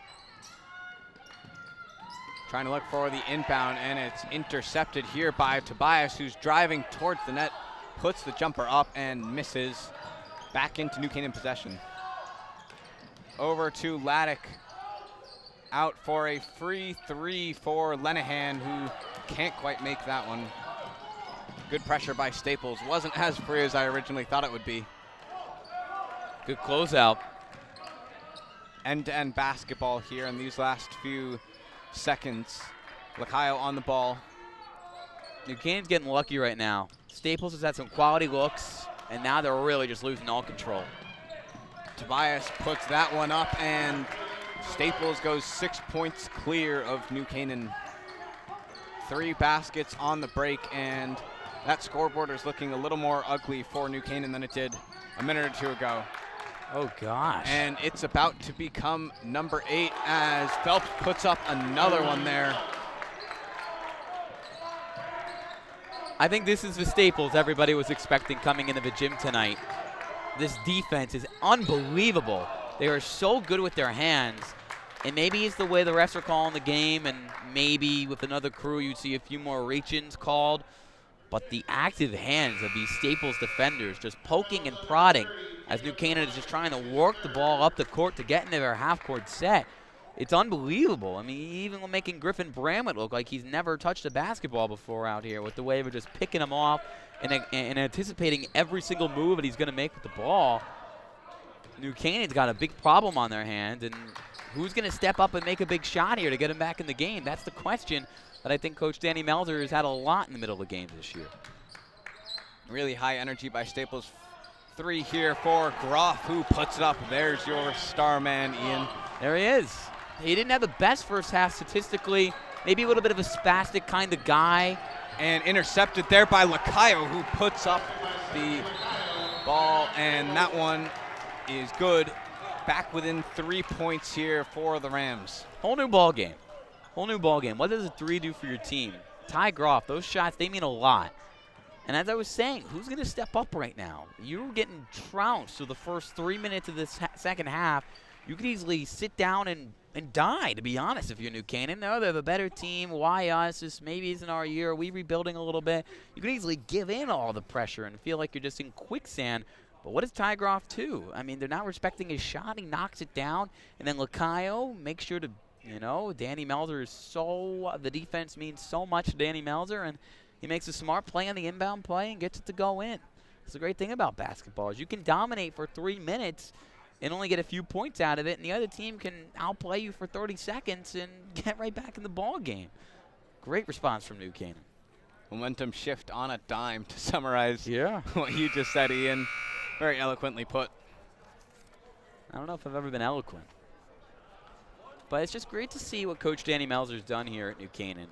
S1: Trying to look for the inbound, and it's intercepted here by Tobias, who's driving towards the net, puts the jumper up and misses. Back into New Canaan possession. Over to Laddick. Out for a free three for Lenahan, who can't quite make that one. Good pressure by Staples. Wasn't as free as I originally thought it would be.
S2: Good closeout.
S1: End-to-end basketball here in these last few seconds. Lacayo on the ball.
S2: New Canaan's getting lucky right now. Staples has had some quality looks, and now they're really just losing all control.
S1: Tobias puts that one up, and Staples goes 6 points clear of New Canaan. 3 baskets on the break, and that scoreboard is looking a little more ugly for New Canaan than it did a minute or two ago.
S2: Oh, gosh.
S1: And it's about to become number 8 as Phelps puts up another one there.
S2: I think this is the Staples everybody was expecting coming into the gym tonight. This defense is unbelievable. They are so good with their hands. And maybe it's the way the refs are calling the game, and maybe with another crew you'd see a few more reach-ins called. But the active hands of these Staples defenders just poking and prodding as New Canaan is just trying to work the ball up the court to get into their half-court set. It's unbelievable. I mean, even making Griffin Bramlett look like he's never touched a basketball before out here with the way of just picking him off and anticipating every single move that he's going to make with the ball. New Canaan's got a big problem on their hands, and who's going to step up and make a big shot here to get him back in the game? That's the question that I think Coach Danny Melzer has had a lot in the middle of the games this year.
S1: Really high energy by Staples. 3 here for Groff, who puts it up. There's your star man, Ian.
S2: There he is. He didn't have the best first half statistically. Maybe a little bit of a spastic kind of guy.
S1: And intercepted there by Lacayo, who puts up the ball, and that one is good. Back within 3 points here for the Rams.
S2: Whole new ball game. Whole new ball game. What does a 3 do for your team? Ty Groff, those shots, they mean a lot. And as I was saying, who's going to step up right now? You're getting trounced through the first 3 minutes of this second half. You could easily sit down and die, to be honest, if you're New Canaan. No, they're the better team. Why us? This maybe isn't our year. Are we rebuilding a little bit? You could easily give in all the pressure and feel like you're just in quicksand. But what does Ty Groff do? I mean, they're not respecting his shot. He knocks it down. And then Lacayo makes sure to, Danny Melzer is the defense means so much to Danny Melzer, and he makes a smart play on the inbound play and gets it to go in. That's the great thing about basketball is you can dominate for 3 minutes and only get a few points out of it, and the other team can outplay you for 30 seconds and get right back in the ball game. Great response from New Canaan.
S1: Momentum shift on a dime, to summarize
S2: Yeah.
S1: what you just said, Ian. Very eloquently put.
S2: I don't know if I've ever been eloquent. But it's just great to see what Coach Danny Melzer's done here at New Canaan.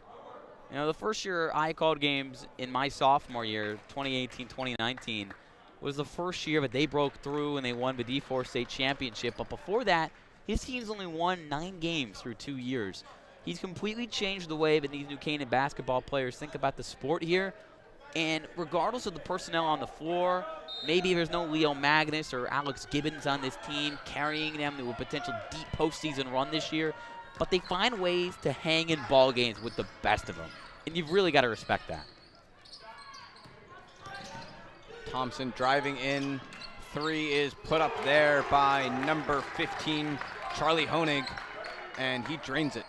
S2: The first year I called games in my sophomore year, 2018-2019, was the first year that they broke through and they won the D4 state championship. But before that, his team's only won 9 games through 2 years. He's completely changed the way that these New Canaan basketball players think about the sport here. And regardless of the personnel on the floor, maybe there's no Leo Magnus or Alex Gibbons on this team carrying them to a potential deep postseason run this year, but they find ways to hang in ball games with the best of them. And you've really got to respect that.
S1: Thompson driving in. 3 is put up there by number 15, Charlie Honig, and he drains it.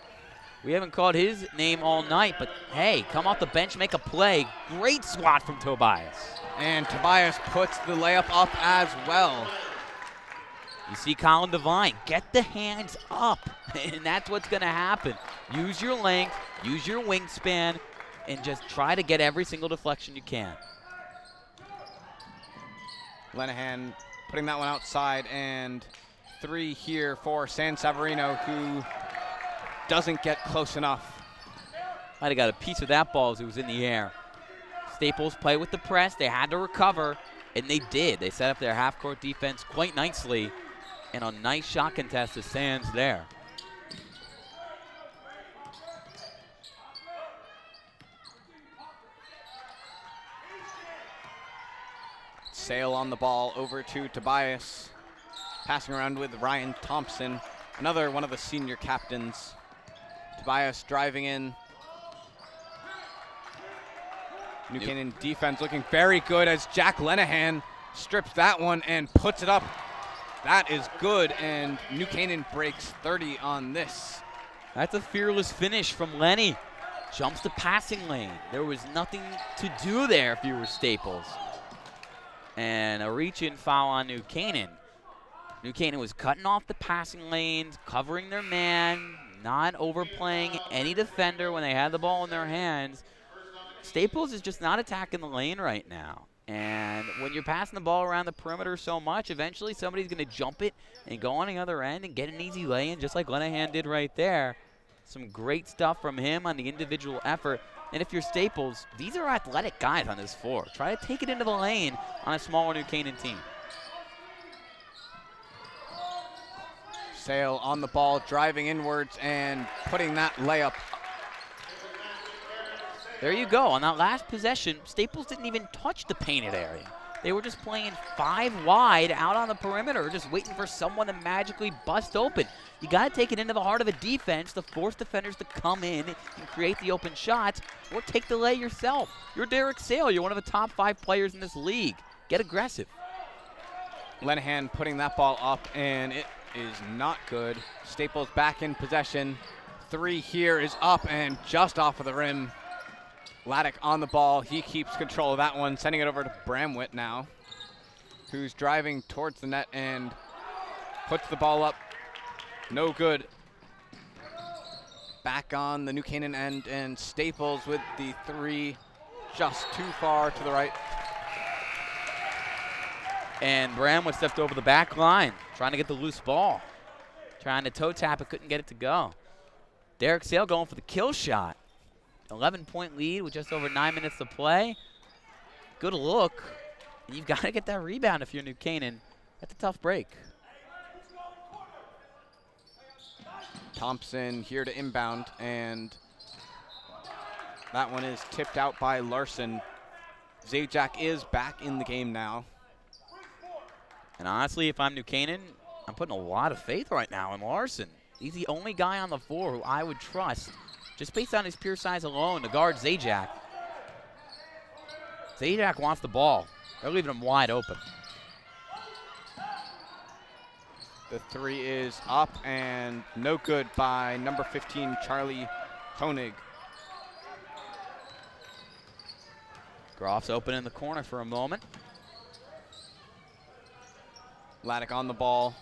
S2: We haven't called his name all night, but hey, come off the bench, make a play. Great swat from Tobias.
S1: And Tobias puts the layup up as well.
S2: You see Colin Devine, get the hands up, and that's what's going to happen. Use your length, use your wingspan, and just try to get every single deflection you can.
S1: Lenahan putting that one outside, and 3 here for San Severino, who doesn't get close enough.
S2: Might have got a piece of that ball as it was in the air. Staples play with the press. They had to recover, and they did. They set up their half-court defense quite nicely, and a nice shot contest to Sands there.
S1: Sale on the ball over to Tobias. Passing around with Ryan Thompson, another one of the senior captains. Tobias driving in. New Canaan defense looking very good as Jack Lenahan strips that one and puts it up. That is good, and New Canaan breaks 30 on this.
S2: That's a fearless finish from Lenny. Jumps the passing lane. There was nothing to do there if you were Staples. And a reach-in foul on New Canaan. New Canaan was cutting off the passing lanes, covering their man, not overplaying any defender when they had the ball in their hands. Staples is just not attacking the lane right now. And when you're passing the ball around the perimeter so much, eventually somebody's going to jump it and go on the other end and get an easy lay-in, just like Lenahan did right there. Some great stuff from him on the individual effort. And if you're Staples, these are athletic guys on this floor. Try to take it into the lane on a smaller New Canaan team.
S1: Sale on the ball, driving inwards and putting that layup.
S2: There you go. On that last possession, Staples didn't even touch the painted area. They were just playing 5 wide out on the perimeter, just waiting for someone to magically bust open. You got to take it into the heart of a defense to force defenders to come in and create the open shots, or take the lay yourself. You're Derek Sale. You're one of the top 5 players in this league. Get aggressive.
S1: Lenahan putting that ball up, and it is not good. Staples back in possession. 3 here is up and just off of the rim. Laddick on the ball. He keeps control of that one, sending it over to Bramwitt now, who's driving towards the net and puts the ball up. No good. Back on the New Canaan end, and Staples with the 3, just too far to the right.
S2: And Bramwitt stepped over the back line, trying to get the loose ball. Trying to toe tap it, couldn't get it to go. Derek Sale going for the kill shot. 11-point lead with just over 9 minutes to play. Good look. And you've got to get that rebound if you're New Canaan. That's a tough break.
S1: Thompson here to inbound, and that one is tipped out by Larson. Zajac is back in the game now.
S2: And honestly, if I'm New Canaan, I'm putting a lot of faith right now in Larson. He's the only guy on the floor who I would trust, just based on his pure size alone, to guard Zajac. Zajac wants the ball. They're leaving him wide open.
S1: The 3 is up and no good by number 15, Charlie Honig.
S2: Groff's open in the corner for a moment.
S1: Laddick on the ball.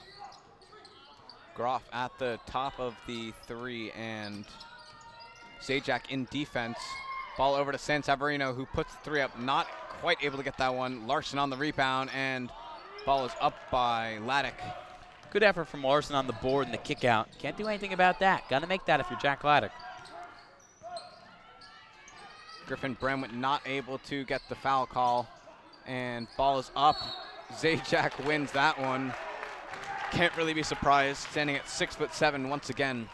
S1: Groff at the top of the 3, and Zajac in defense. Ball over to San Savarino, who puts the 3 up. Not quite able to get that one. Larson on the rebound, and ball is up by Laddick.
S2: Good effort from Larson on the board and the kick out. Can't do anything about that. Got to make that if you're Jack Laddick.
S1: Griffin Bramwitt not able to get the foul call, and ball is up. Zajac wins that one. Can't really be surprised, standing at 6'7" once again.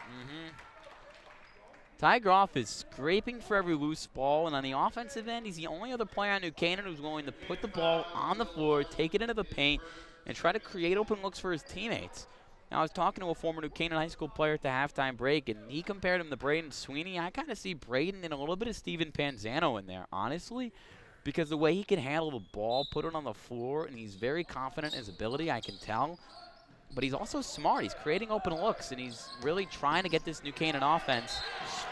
S2: Ty Groff is scraping for every loose ball, and on the offensive end, he's the only other player on New Canaan who's willing to put the ball on the floor, take it into the paint, and try to create open looks for his teammates. Now, I was talking to a former New Canaan high school player at the halftime break, and he compared him to Braden Sweeney. I kind of see Braden and a little bit of Steven Panzano in there, honestly, because the way he can handle the ball, put it on the floor, and he's very confident in his ability, I can tell. But he's also smart. He's creating open looks, and he's really trying to get this New Canaan offense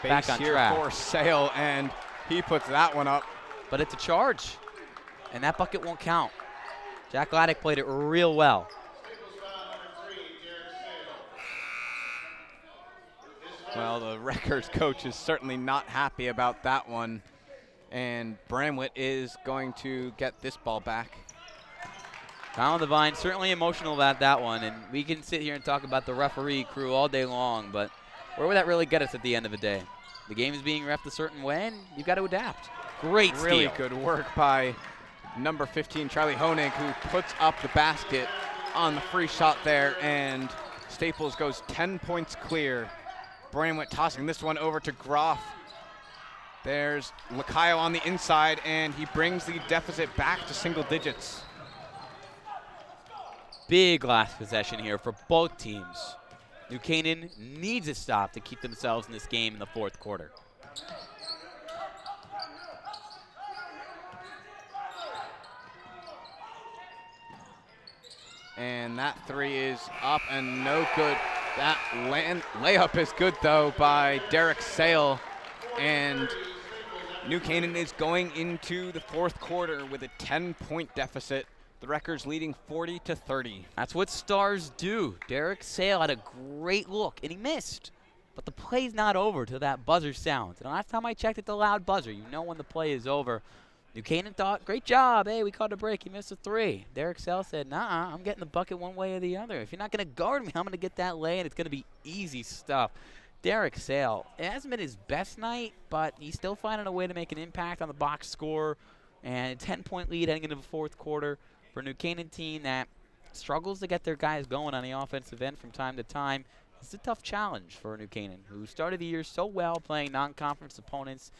S2: back on track.
S1: For Sale, and he puts that one up.
S2: But it's a charge, and that bucket won't count. Jack Laddick played it real well.
S1: Well, the records coach is certainly not happy about that one, and Bramwitt is going to get this ball back.
S2: Colin Devine certainly emotional about that one, and we can sit here and talk about the referee crew all day long, but where would that really get us at the end of the day? The game is being reffed a certain way, and you've got to adapt. Great steal.
S1: Really good work by number 15, Charlie Honig, who puts up the basket on the free shot there, and Staples goes 10 points clear. Bramwitt tossing this one over to Groff. There's Lacayo on the inside, and he brings the deficit back to single digits.
S2: big last possession here for both teams. New Canaan needs a stop to keep themselves in this game in the fourth quarter.
S1: And that three is up and no good. That layup is good, though, by Derek Sale. And New Canaan is going into the fourth quarter with a 10-point deficit. The Wreckers leading 40-30.
S2: That's what stars do. Derek Sale had a great look, and he missed. But the play's not over till that buzzer sounds. And last time I checked, it's a loud buzzer. You know when the play is over. New Canaan thought, great job. Hey, we caught a break. He missed a three. Derek Sale said, nah, I'm getting the bucket one way or the other. If you're not going to guard me, I'm going to get that lay, and it's going to be easy stuff. Derek Sale, it hasn't been his best night, but he's still finding a way to make an impact on the box score. And a 10-point lead heading into the fourth quarter for a New Canaan team that struggles to get their guys going on the offensive end from time to time. It's a tough challenge for New Canaan, who started the year so well playing non-conference opponents,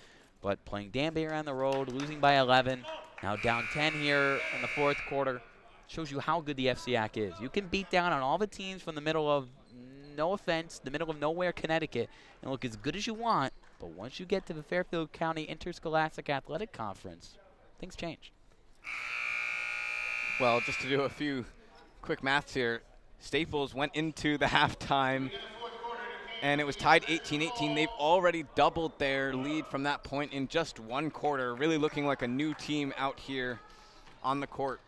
S2: but playing Danbury on the road, losing by 11. Now down 10 here in the fourth quarter. Shows you how good the FCAC is. You can beat down on all the teams from the middle of, no offense, the middle of nowhere, Connecticut, and look as good as you want. But once you get to the Fairfield County Interscholastic Athletic Conference, things change.
S1: Well, just to do a few quick maths here, Staples went into the halftime, and it was tied 18-18. They've already doubled their lead from that point in just one quarter, really looking like a new team out here on the court.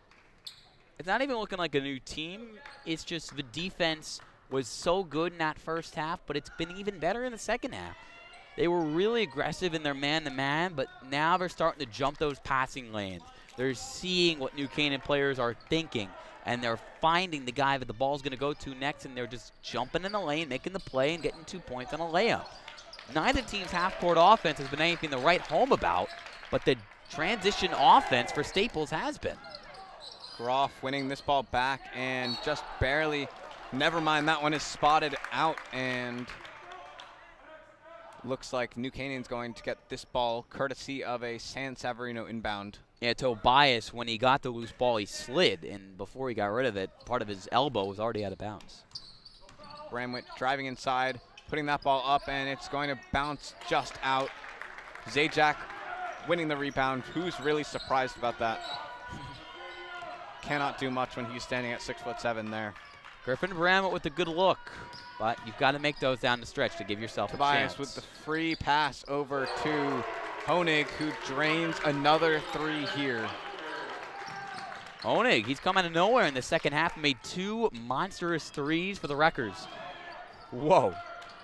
S2: It's not even looking like a new team. It's just the defense was so good in that first half, but it's been even better in the second half. They were really aggressive in their man-to-man, but now they're starting to jump those passing lanes. They're seeing what New Canaan players are thinking, and they're finding the guy that the ball's going to go to next, and they're just jumping in the lane, making the play, and getting 2 points on a layup. Neither team's half-court offense has been anything to write home about, but the transition offense for Staples has been.
S1: Groff winning this ball back and just barely, never mind, that one is spotted out, and looks like New Canaan's going to get this ball courtesy of a San Savarino inbound.
S2: Yeah, Tobias, when he got the loose ball, he slid, and before he got rid of it, part of his elbow was already out of bounds.
S1: Bramwitt driving inside, putting that ball up, and it's going to bounce just out. Zajac winning the rebound. Who's really surprised about that? Cannot do much when he's standing at 6'7" there.
S2: Griffin Bramwitt with a good look, but you've got to make those down the stretch to give yourself a chance.
S1: Tobias with the free pass over to Honig, who drains another three here.
S2: Honig, he's come out of nowhere in the second half and made 2 monstrous threes for the Wreckers.
S1: Whoa.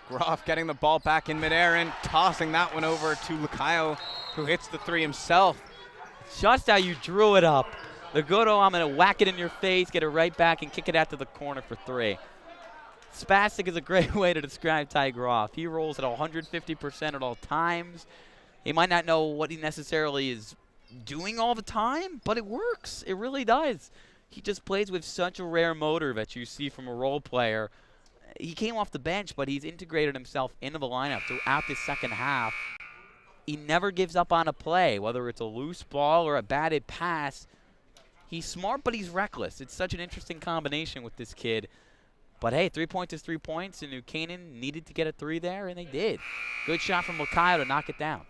S1: Groff getting the ball back in midair and tossing that one over to Lucayo, who hits the three himself.
S2: Just how you drew it up. The good old, I'm going to whack it in your face, get it right back, and kick it out to the corner for 3. Spastic is a great way to describe Ty Groff. He rolls at 150% at all times. He might not know what he necessarily is doing all the time, but it works. It really does. He just plays with such a rare motor that you see from a role player. He came off the bench, but he's integrated himself into the lineup throughout this second half. He never gives up on a play, whether it's a loose ball or a batted pass. He's smart, but he's reckless. It's such an interesting combination with this kid. But, hey, 3 points is 3 points, and New Canaan needed to get a 3 there, and they did. Good shot from Lucayo to knock it down.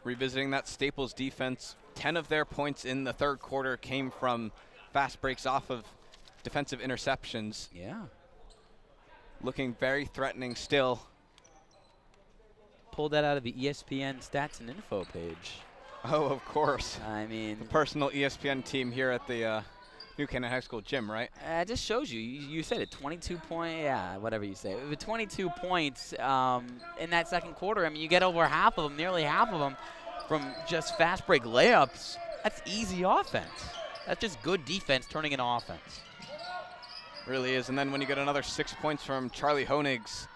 S1: Revisiting that Staples defense, 10 of their points in the third quarter came from fast breaks off of defensive interceptions.
S2: Yeah.
S1: Looking very threatening still.
S2: Pulled that out of the ESPN stats and info page.
S1: Oh, of course.
S2: I mean,
S1: the personal ESPN team here at the New Canaan High School gym, right?
S2: It just shows you. You said it, 22 points, yeah, whatever you say. With 22 points in that second quarter, I mean, you get over half of them, nearly half of them, from just fast break layups. That's easy offense. That's just good defense turning into offense.
S1: Really is. And then when you get another 6 points from Charlie Honig's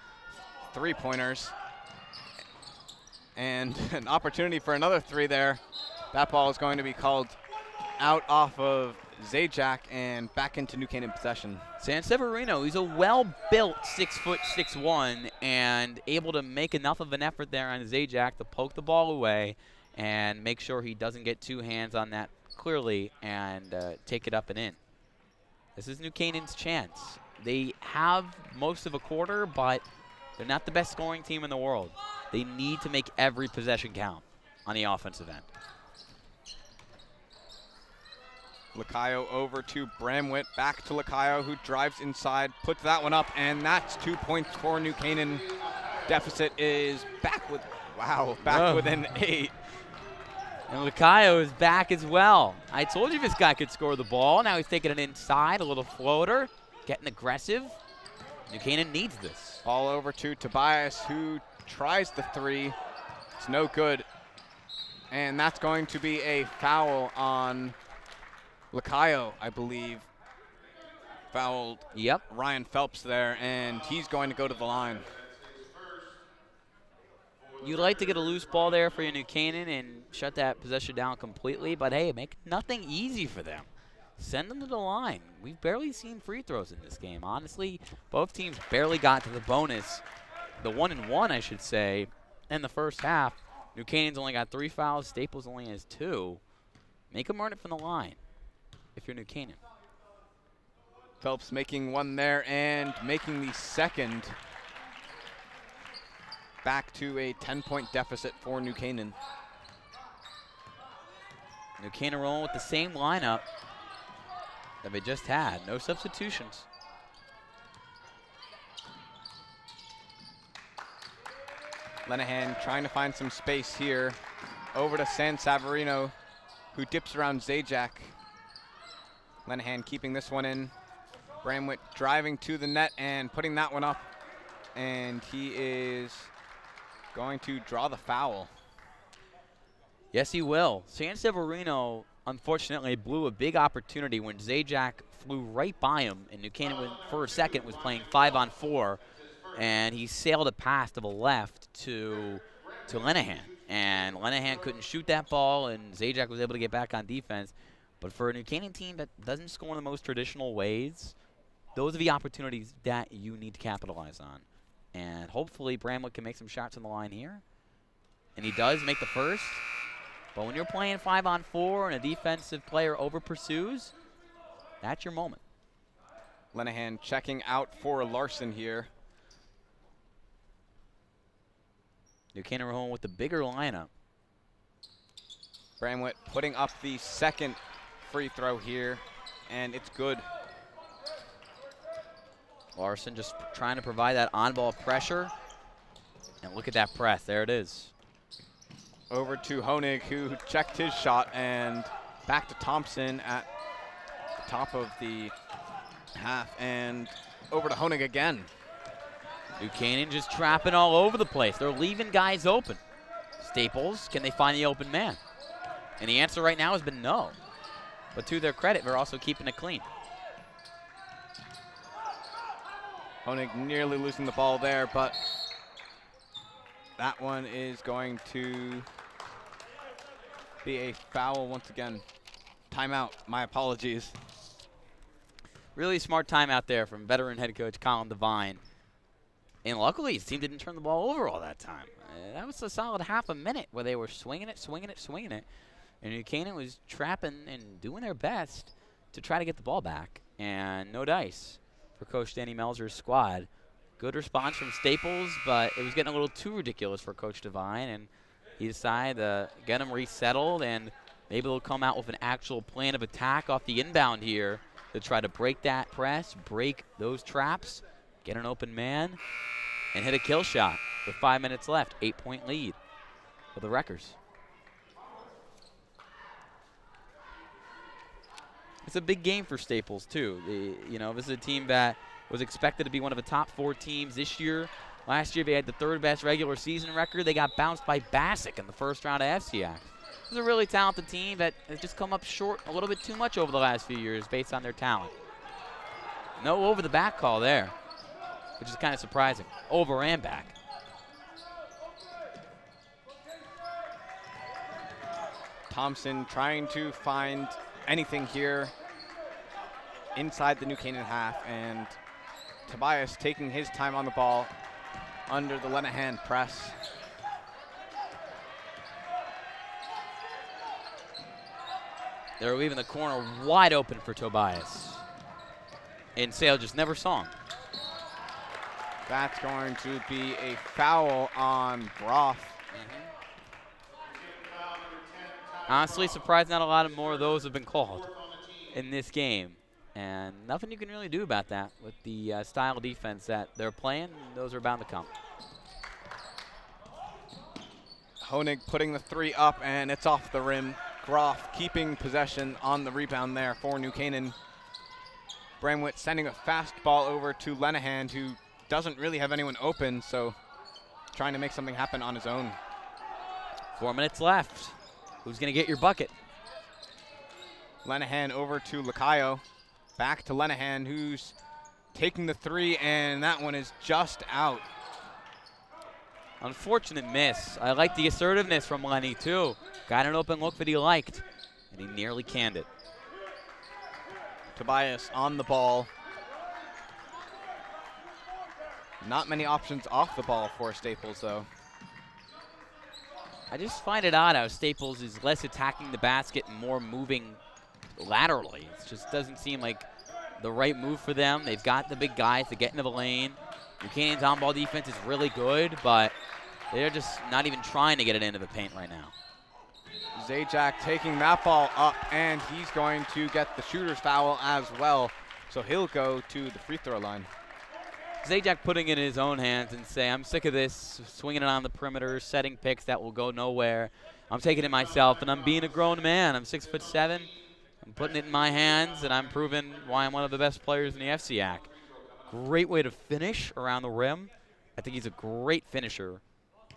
S1: 3-pointers, and an opportunity for another 3 there, that ball is going to be called out off of Zajac and back into New Canaan possession.
S2: San Severino, he's a well-built 6'6", and able to make enough of an effort there on Zajac to poke the ball away and make sure he doesn't get 2 hands on that clearly and take it up and in. This is New Canaan's chance. They have most of a quarter, but they're not the best scoring team in the world. They need to make every possession count on the offensive end.
S1: Lacayo over to Bramwitt, back to Lacayo, who drives inside, puts that one up, and that's 2 points for New Canaan. Deficit is back with, within 8.
S2: And Lacayo is back as well. I told you this guy could score the ball. Now he's taking it inside, a little floater, getting aggressive. New Canaan needs this.
S1: Ball over to Tobias, who tries the 3. It's no good. And that's going to be a foul on Lacayo, I believe. Fouled Ryan Phelps there, and he's going to go to the line.
S2: You'd like to get a loose ball there for your New Canaan and shut that possession down completely, but hey, make nothing easy for them. Send them to the line. We've barely seen free throws in this game. Honestly, both teams barely got to the bonus. The 1-and-1, I should say, in the first half. New Canaan's only got 3 fouls. Staples only has 2. Make them earn it from the line if you're New Canaan.
S1: Phelps making one there and making the second. Back to a 10-point deficit for New Canaan.
S2: New Canaan rolling with the same lineup that they just had. No substitutions.
S1: Lenahan trying to find some space here. Over to San Savarino, who dips around Zajac. Lenahan keeping this one in. Bramwitt driving to the net and putting that one up. And he is going to draw the foul.
S2: Yes, he will. San Severino, unfortunately, blew a big opportunity when Zajac flew right by him, and New Canaan, for a second, was playing 5-on-4, and he sailed a pass to the left to Lenahan. And Lenahan couldn't shoot that ball, and Zajac was able to get back on defense. But for a New Canaan team that doesn't score in the most traditional ways, those are the opportunities that you need to capitalize on. And hopefully Bramwitt can make some shots on the line here. And he does make the first. But when you're playing 5-on-4 and a defensive player over-pursues, that's your moment.
S1: Lenahan checking out for Larson here.
S2: New Canaan home with the bigger lineup.
S1: Bramwitt putting up the second free throw here, and it's good.
S2: Larson just trying to provide that on-ball pressure. And look at that press. There it is.
S1: Over to Honig, who checked his shot, and back to Thompson at the top of the half, and over to Honig again.
S2: New Canaan just trapping all over the place. They're leaving guys open. Staples, can they find the open man? And the answer right now has been no. But to their credit, they're also keeping it clean.
S1: Honig nearly losing the ball there, but that one is going to be a foul once again. Timeout, my apologies.
S2: Really smart timeout there from veteran head coach Colin Devine. And luckily, his team didn't turn the ball over all that time. That was a solid half a minute where they were swinging it. And New Canaan was trapping and doing their best to try to get the ball back. And no dice for Coach Danny Melzer's squad. Good response from Staples, but it was getting a little too ridiculous for Coach Devine. And he decided to get them resettled, and maybe they'll come out with an actual plan of attack off the inbound here to try to break that press, break those traps, get an open man, and hit a kill shot with 5 minutes left. 8-point lead for the Wreckers. It's a big game for Staples, too. This is a team that was expected to be one of the top 4 teams this year. Last year, they had the 3rd best regular season record. They got bounced by Bassick in the first round of FCX. This is a really talented team that has just come up short a little bit too much over the last few years based on their talent. No over-the-back call there, which is kind of surprising. Over and back.
S1: Thompson trying to find anything here inside the New Canaan half, and Tobias taking his time on the ball under the Lenahan press.
S2: They're leaving the corner wide open for Tobias. And Sale just never saw him.
S1: That's going to be a foul on Groff.
S2: Honestly, surprised not a lot more of those have been called in this game. And nothing you can really do about that with the style of defense that they're playing. Those are bound to come.
S1: Honig putting the 3 up, and it's off the rim. Groff keeping possession on the rebound there for New Canaan. Bramwitt sending a fast ball over to Lenahan, who doesn't really have anyone open, so trying to make something happen on his own.
S2: 4 minutes left. Who's going to get your bucket?
S1: Lenahan over to Lacayo. Back to Lenahan, who's taking the 3, and that one is just out.
S2: Unfortunate miss. I like the assertiveness from Lenny, too. Got an open look that he liked, and he nearly canned it.
S1: Tobias on the ball. Not many options off the ball for Staples, though.
S2: I just find it odd how Staples is less attacking the basket and more moving laterally. It just doesn't seem like the right move for them. They've got the big guys to get into the lane. Buchanan's on-ball defense is really good, but they're just not even trying to get it into the paint right now.
S1: Zajac taking that ball up, and he's going to get the shooter's foul as well. So he'll go to the free throw line.
S2: Zajac putting it in his own hands and say, I'm sick of this, swinging it on the perimeter, setting picks that will go nowhere. I'm taking it myself, and I'm being a grown man. I'm 6'7". I'm putting it in my hands, and I'm proving why I'm one of the best players in the FCAC. Great way to finish around the rim. I think he's a great finisher.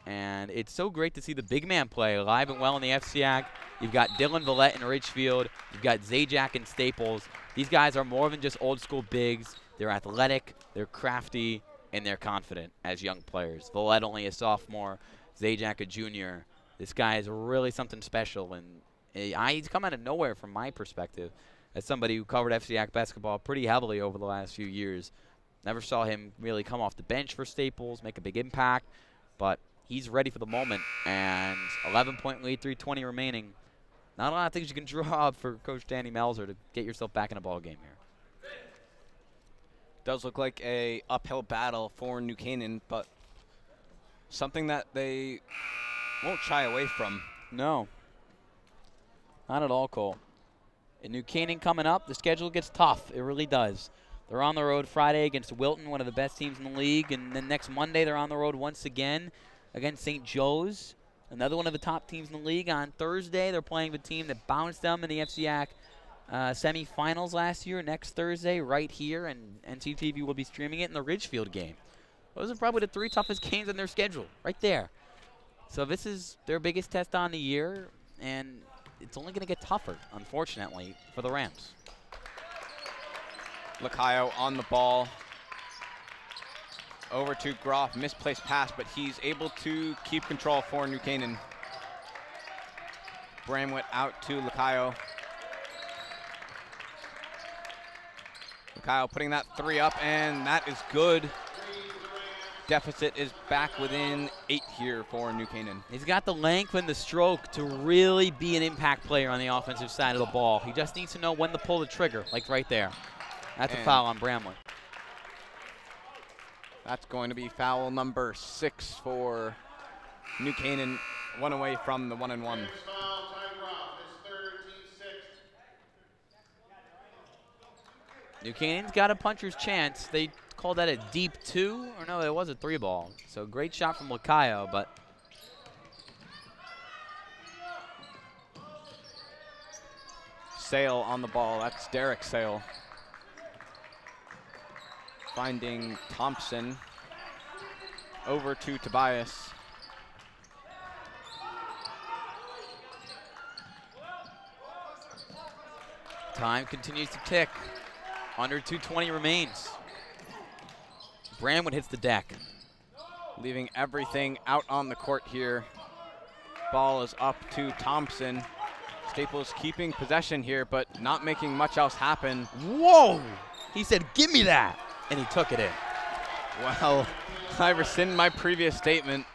S2: And it's so great to see the big man play alive and well in the FCAC. You've got Dylan Villette in Ridgefield. You've got Zajac and Staples. These guys are more than just old school bigs. They're athletic, they're crafty, and they're confident as young players. Villette only a sophomore, Zajac a junior. This guy is really something special, and he's come out of nowhere from my perspective as somebody who covered FCAC basketball pretty heavily over the last few years. Never saw him really come off the bench for Staples, make a big impact, but he's ready for the moment, and 11-point lead, 3:20 remaining. Not a lot of things you can draw up for Coach Danny Melzer to get yourself back in a ball game here.
S1: Does look like a uphill battle for New Canaan, but something that they won't shy away from.
S2: No. Not at all, Cole. And New Canaan coming up, the schedule gets tough. It really does. They're on the road Friday against Wilton, one of the best teams in the league. And then next Monday, they're on the road once again against St. Joe's, another one of the top teams in the league. On Thursday, they're playing the team that bounced them in the FCAC semifinals last year. Next Thursday, right here, and NCTV will be streaming it in the Ridgefield game. Those are probably the 3 toughest games on their schedule, right there. So this is their biggest test on the year, and it's only going to get tougher, unfortunately, for the Rams.
S1: Lacayo on the ball. Over to Groff, misplaced pass, but he's able to keep control for New Canaan. Bramwitt out to Lacayo. Lacayo putting that 3 up, and that is good. Deficit is back within 8 here for New Canaan.
S2: He's got the length and the stroke to really be an impact player on the offensive side of the ball. He just needs to know when to pull the trigger, like right there. That's a foul on Bramlett.
S1: That's going to be foul number 6 for New Canaan, 1 away from the 1-and-1.
S2: New Canaan's got a puncher's chance. They called that a deep 2, or no, it was a 3 ball. So great shot from Lacayo, but
S1: Sale on the ball. That's Derek Sale. Finding Thompson. Over to Tobias.
S2: time continues to tick. Under 2:20 remains. Bramwood hits the deck.
S1: Leaving everything out on the court here. Ball is up to Thompson. Staples keeping possession here, but not making much else happen.
S2: Whoa! He said, give me that, and he took it in.
S1: Well, I rescind my previous statement.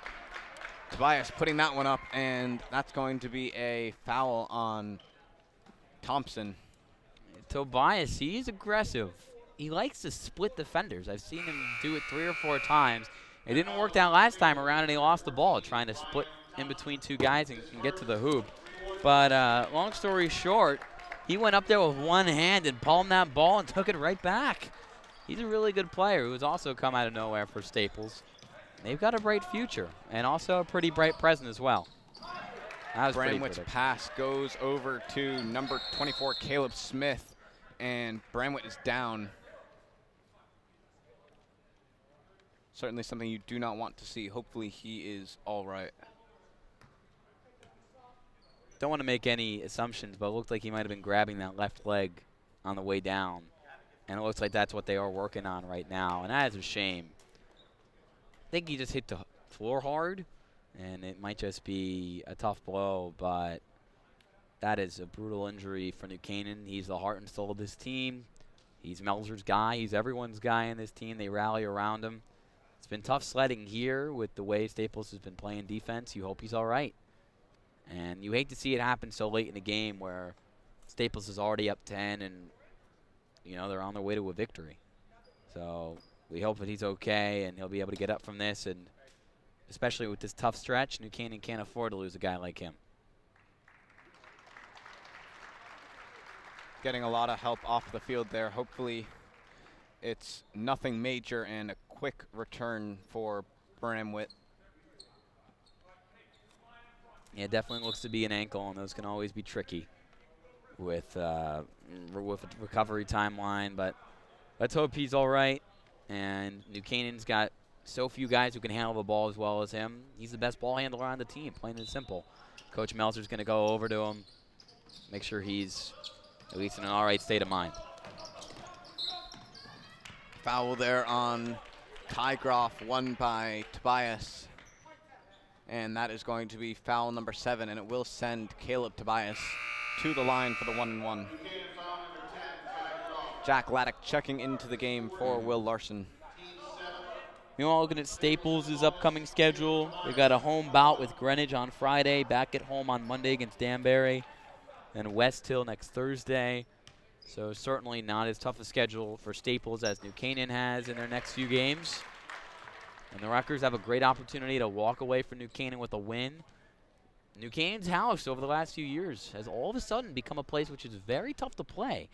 S1: Tobias putting that one up, and that's going to be a foul on Thompson.
S2: Tobias, he's aggressive. He likes to split defenders. I've seen him do it 3 or 4 times. It didn't work out last time around, and he lost the ball trying to split in between 2 guys and get to the hoop. But long story short, he went up there with one hand and palmed that ball and took it right back. He's a really good player who's also come out of nowhere for Staples. They've got a bright future and also a pretty bright present as well.
S1: Bramwitt's pass goes over to number 24, Caleb Smith, and Bramwitt is down. Certainly something you do not want to see. Hopefully he is all right.
S2: Don't want to make any assumptions, but it looked like he might have been grabbing that left leg on the way down. And it looks like that's what they are working on right now, and that is a shame. I think he just hit the floor hard, and it might just be a tough blow, but that is a brutal injury for New Canaan. He's the heart and soul of this team. He's Melzer's guy. He's everyone's guy in this team. They rally around him. It's been tough sledding here with the way Staples has been playing defense. You hope he's all right. And you hate to see it happen so late in the game where Staples is already up 10 and, you know, they're on their way to a victory. So we hope that he's okay and he'll be able to get up from this. And especially with this tough stretch, New Canaan can't afford to lose a guy like him.
S1: Getting a lot of help off the field there. Hopefully it's nothing major and a quick return for Bramwitt.
S2: Yeah, it definitely looks to be an ankle, and those can always be tricky with a recovery timeline. But let's hope he's all right. And New Canaan's got so few guys who can handle the ball as well as him. He's the best ball handler on the team, plain and simple. Coach Melzer's going to go over to him, make sure he's at least in an all right state of mind.
S1: Foul there on Ty Groff, won by Tobias. And that is going to be foul number 7, and it will send Caleb Tobias to the line for the 1-and-1. Jack Laddick checking into the game for Will Larson.
S2: Meanwhile, looking at Staples' upcoming schedule, they've got a home bout with Greenwich on Friday, back at home on Monday against Danbury, and West Hill next Thursday. So certainly not as tough a schedule for Staples as New Canaan has in their next few games. And the Rutgers have a great opportunity to walk away from New Canaan with a win. New Canaan's house over the last few years has all of a sudden become a place which is very tough to play.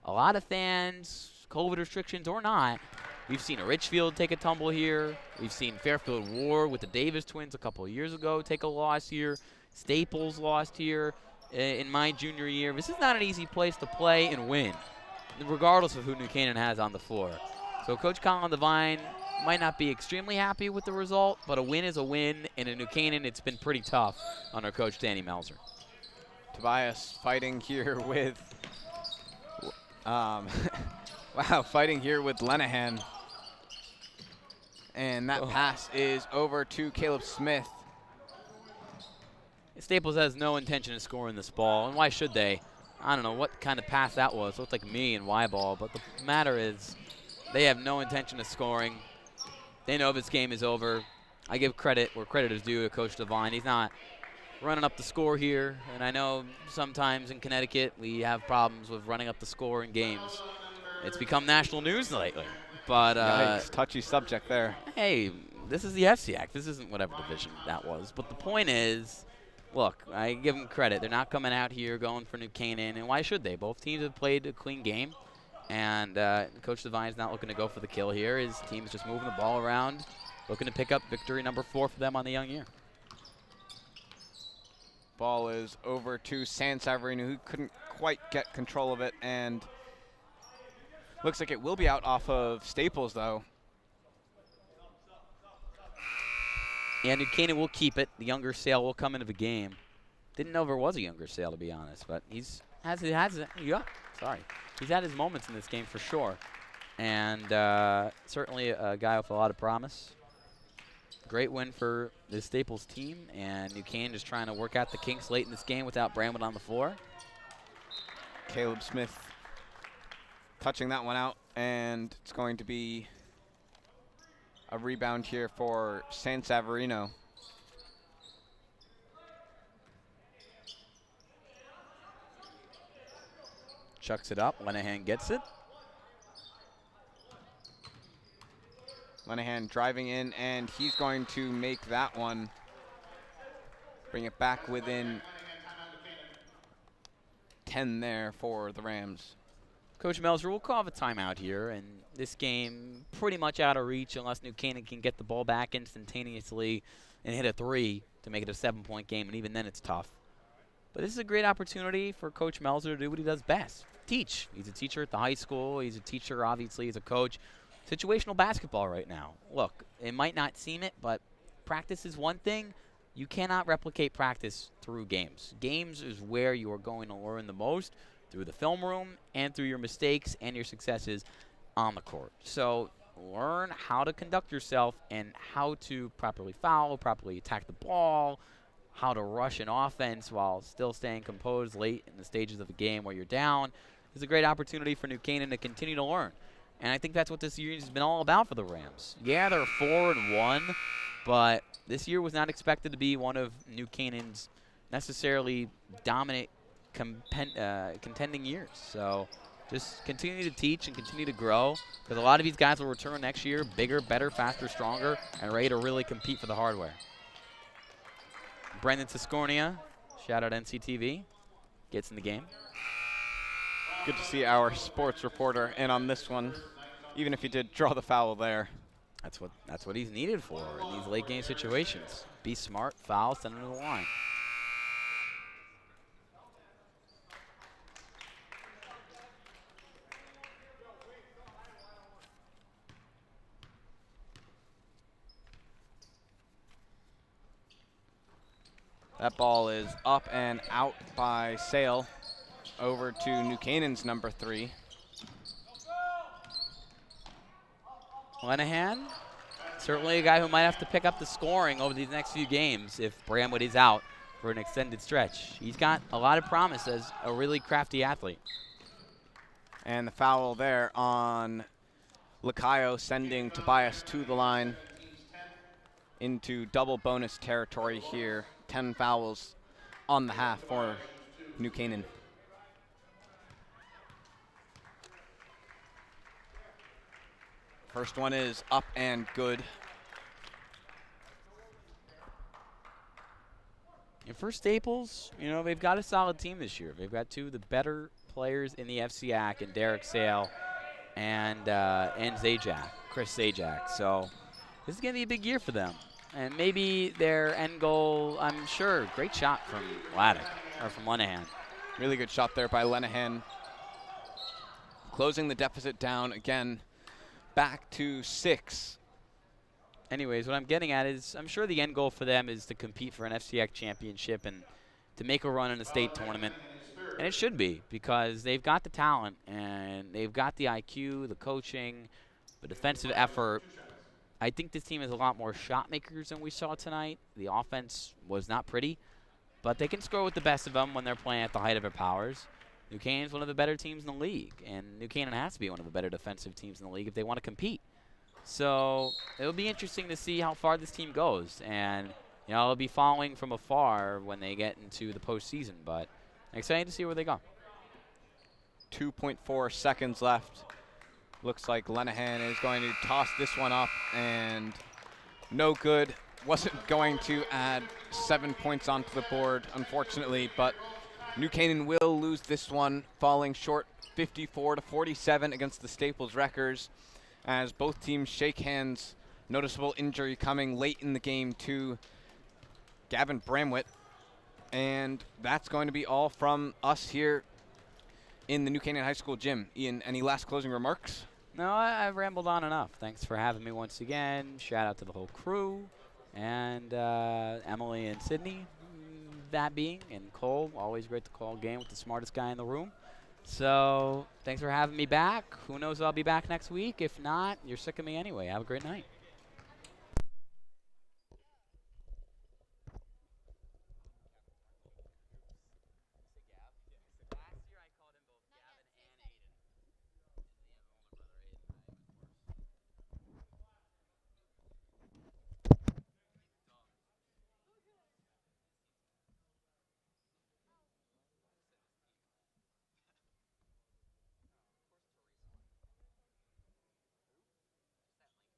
S2: A lot of fans, COVID restrictions or not. We've seen Richfield take a tumble here. We've seen Fairfield Ward with the Davis twins a couple of years ago take a loss here. Staples lost here in my junior year. This is not an easy place to play and win, regardless of who New Canaan has on the floor. So Coach Colin Devine might not be extremely happy with the result, but a win is a win, and in New Canaan, it's been pretty tough under Coach Danny Melzer.
S1: Tobias fighting here with, fighting here with Lenahan. And that pass is over to Caleb Smith.
S2: Staples has no intention of scoring this ball, and why should they? I don't know what kind of pass that was. It looked like me and Y-ball, but the matter is they have no intention of scoring. They know this game is over. I give credit where credit is due to Coach Devine. He's not running up the score here, and I know sometimes in Connecticut we have problems with running up the score in games. It's become national news lately. But
S1: Yikes, touchy subject there.
S2: Hey, this is the FCAC. This isn't whatever division that was. But the point is, look, I give them credit. They're not coming out here going for New Canaan, and why should they? Both teams have played a clean game, and Coach Devine's not looking to go for the kill here. His team's just moving the ball around, looking to pick up victory number 4 for them on the young year.
S1: Ball is over to San Savarino, who couldn't quite get control of it, and looks like it will be out off of Staples, though.
S2: Yeah, New Canaan will keep it. The younger Sale will come into the game. Didn't know there was a younger Sale, to be honest, but he's had his moments in this game for sure, and certainly a guy with a lot of promise. Great win for the Staples team, and New Canaan just trying to work out the kinks late in this game without Bramwood on the floor.
S1: Caleb Smith touching that one out, and it's going to be a rebound here for San Savarino.
S2: Chucks it up. Lenahan gets it.
S1: Lenahan driving in, and he's going to make that one. Bring it back within 10 there for the Rams.
S2: Coach Melzer will call a timeout here, and this game pretty much out of reach unless New Canaan can get the ball back instantaneously and hit a 3 to make it a 7-point game, and even then it's tough. But this is a great opportunity for Coach Melzer to do what he does best, teach. He's a teacher at the high school. He's a teacher, obviously. He's a coach. Situational basketball right now. Look, it might not seem it, but practice is one thing. You cannot replicate practice through games. Games is where you are going to learn the most, through the film room and through your mistakes and your successes on the court. So learn how to conduct yourself and how to properly foul, properly attack the ball, how to rush an offense while still staying composed late in the stages of the game where you're down. It's a great opportunity for New Canaan to continue to learn. And I think that's what this year has been all about for the Rams. Yeah, they're 4-1, but this year was not expected to be one of New Canaan's necessarily dominant contending years. So just continue to teach and continue to grow, because a lot of these guys will return next year bigger, better, faster, stronger, and ready to really compete for the hardware. Brendan Siscornia, shout out NCTV, gets in the game.
S1: Good to see our sports reporter in on this one, even if he did draw the foul there.
S2: That's what he's needed for in these late game situations. Be smart, foul, send him to the line.
S1: That ball is up and out by Sale over to New Canaan's number 3.
S2: Lenahan, certainly a guy who might have to pick up the scoring over these next few games if Bramwood is out for an extended stretch. He's got a lot of promise as a really crafty athlete.
S1: And the foul there on Lacayo, sending Tobias to the line into double bonus territory here. 10 fouls on the half for New Canaan. First one is up and good.
S2: And for Staples, you know, they've got a solid team this year. They've got two of the better players in the FCAC, and Derek Sale and Zajac, Chris Zajac. So this is going to be a big year for them. And maybe their end goal, I'm sure, great shot from Lenahan.
S1: Really good shot there by Lenahan. Closing the deficit down again, back to 6.
S2: Anyways, what I'm getting at is I'm sure the end goal for them is to compete for an FCAC championship and to make a run in a state tournament. And it should be, because they've got the talent and they've got the IQ, the coaching, the defensive effort. I think this team has a lot more shot makers than we saw tonight. The offense was not pretty, but they can score with the best of them when they're playing at the height of their powers. New Canaan's one of the better teams in the league, and New Canaan has to be one of the better defensive teams in the league if they want to compete. So it'll be interesting to see how far this team goes, and you know, I'll be following from afar when they get into the postseason, but I'm excited to see where they go.
S1: 2.4 seconds left. Looks like Lenahan is going to toss this one up, and no good. Wasn't going to add 7 points onto the board, unfortunately, but New Canaan will lose this one, falling short 54-47 against the Staples Wreckers, as both teams shake hands. Noticeable injury coming late in the game to Gavin Bramwitt. And that's going to be all from us here in the New Canaan High School gym. Ian, any last closing remarks?
S2: No, I've rambled on enough. Thanks for having me once again. Shout out to the whole crew and Emily and Sydney, that being, and Cole. Always great to call a game with the smartest guy in the room. So thanks for having me back. Who knows if I'll be back next week. If not, you're sick of me anyway. Have a great night.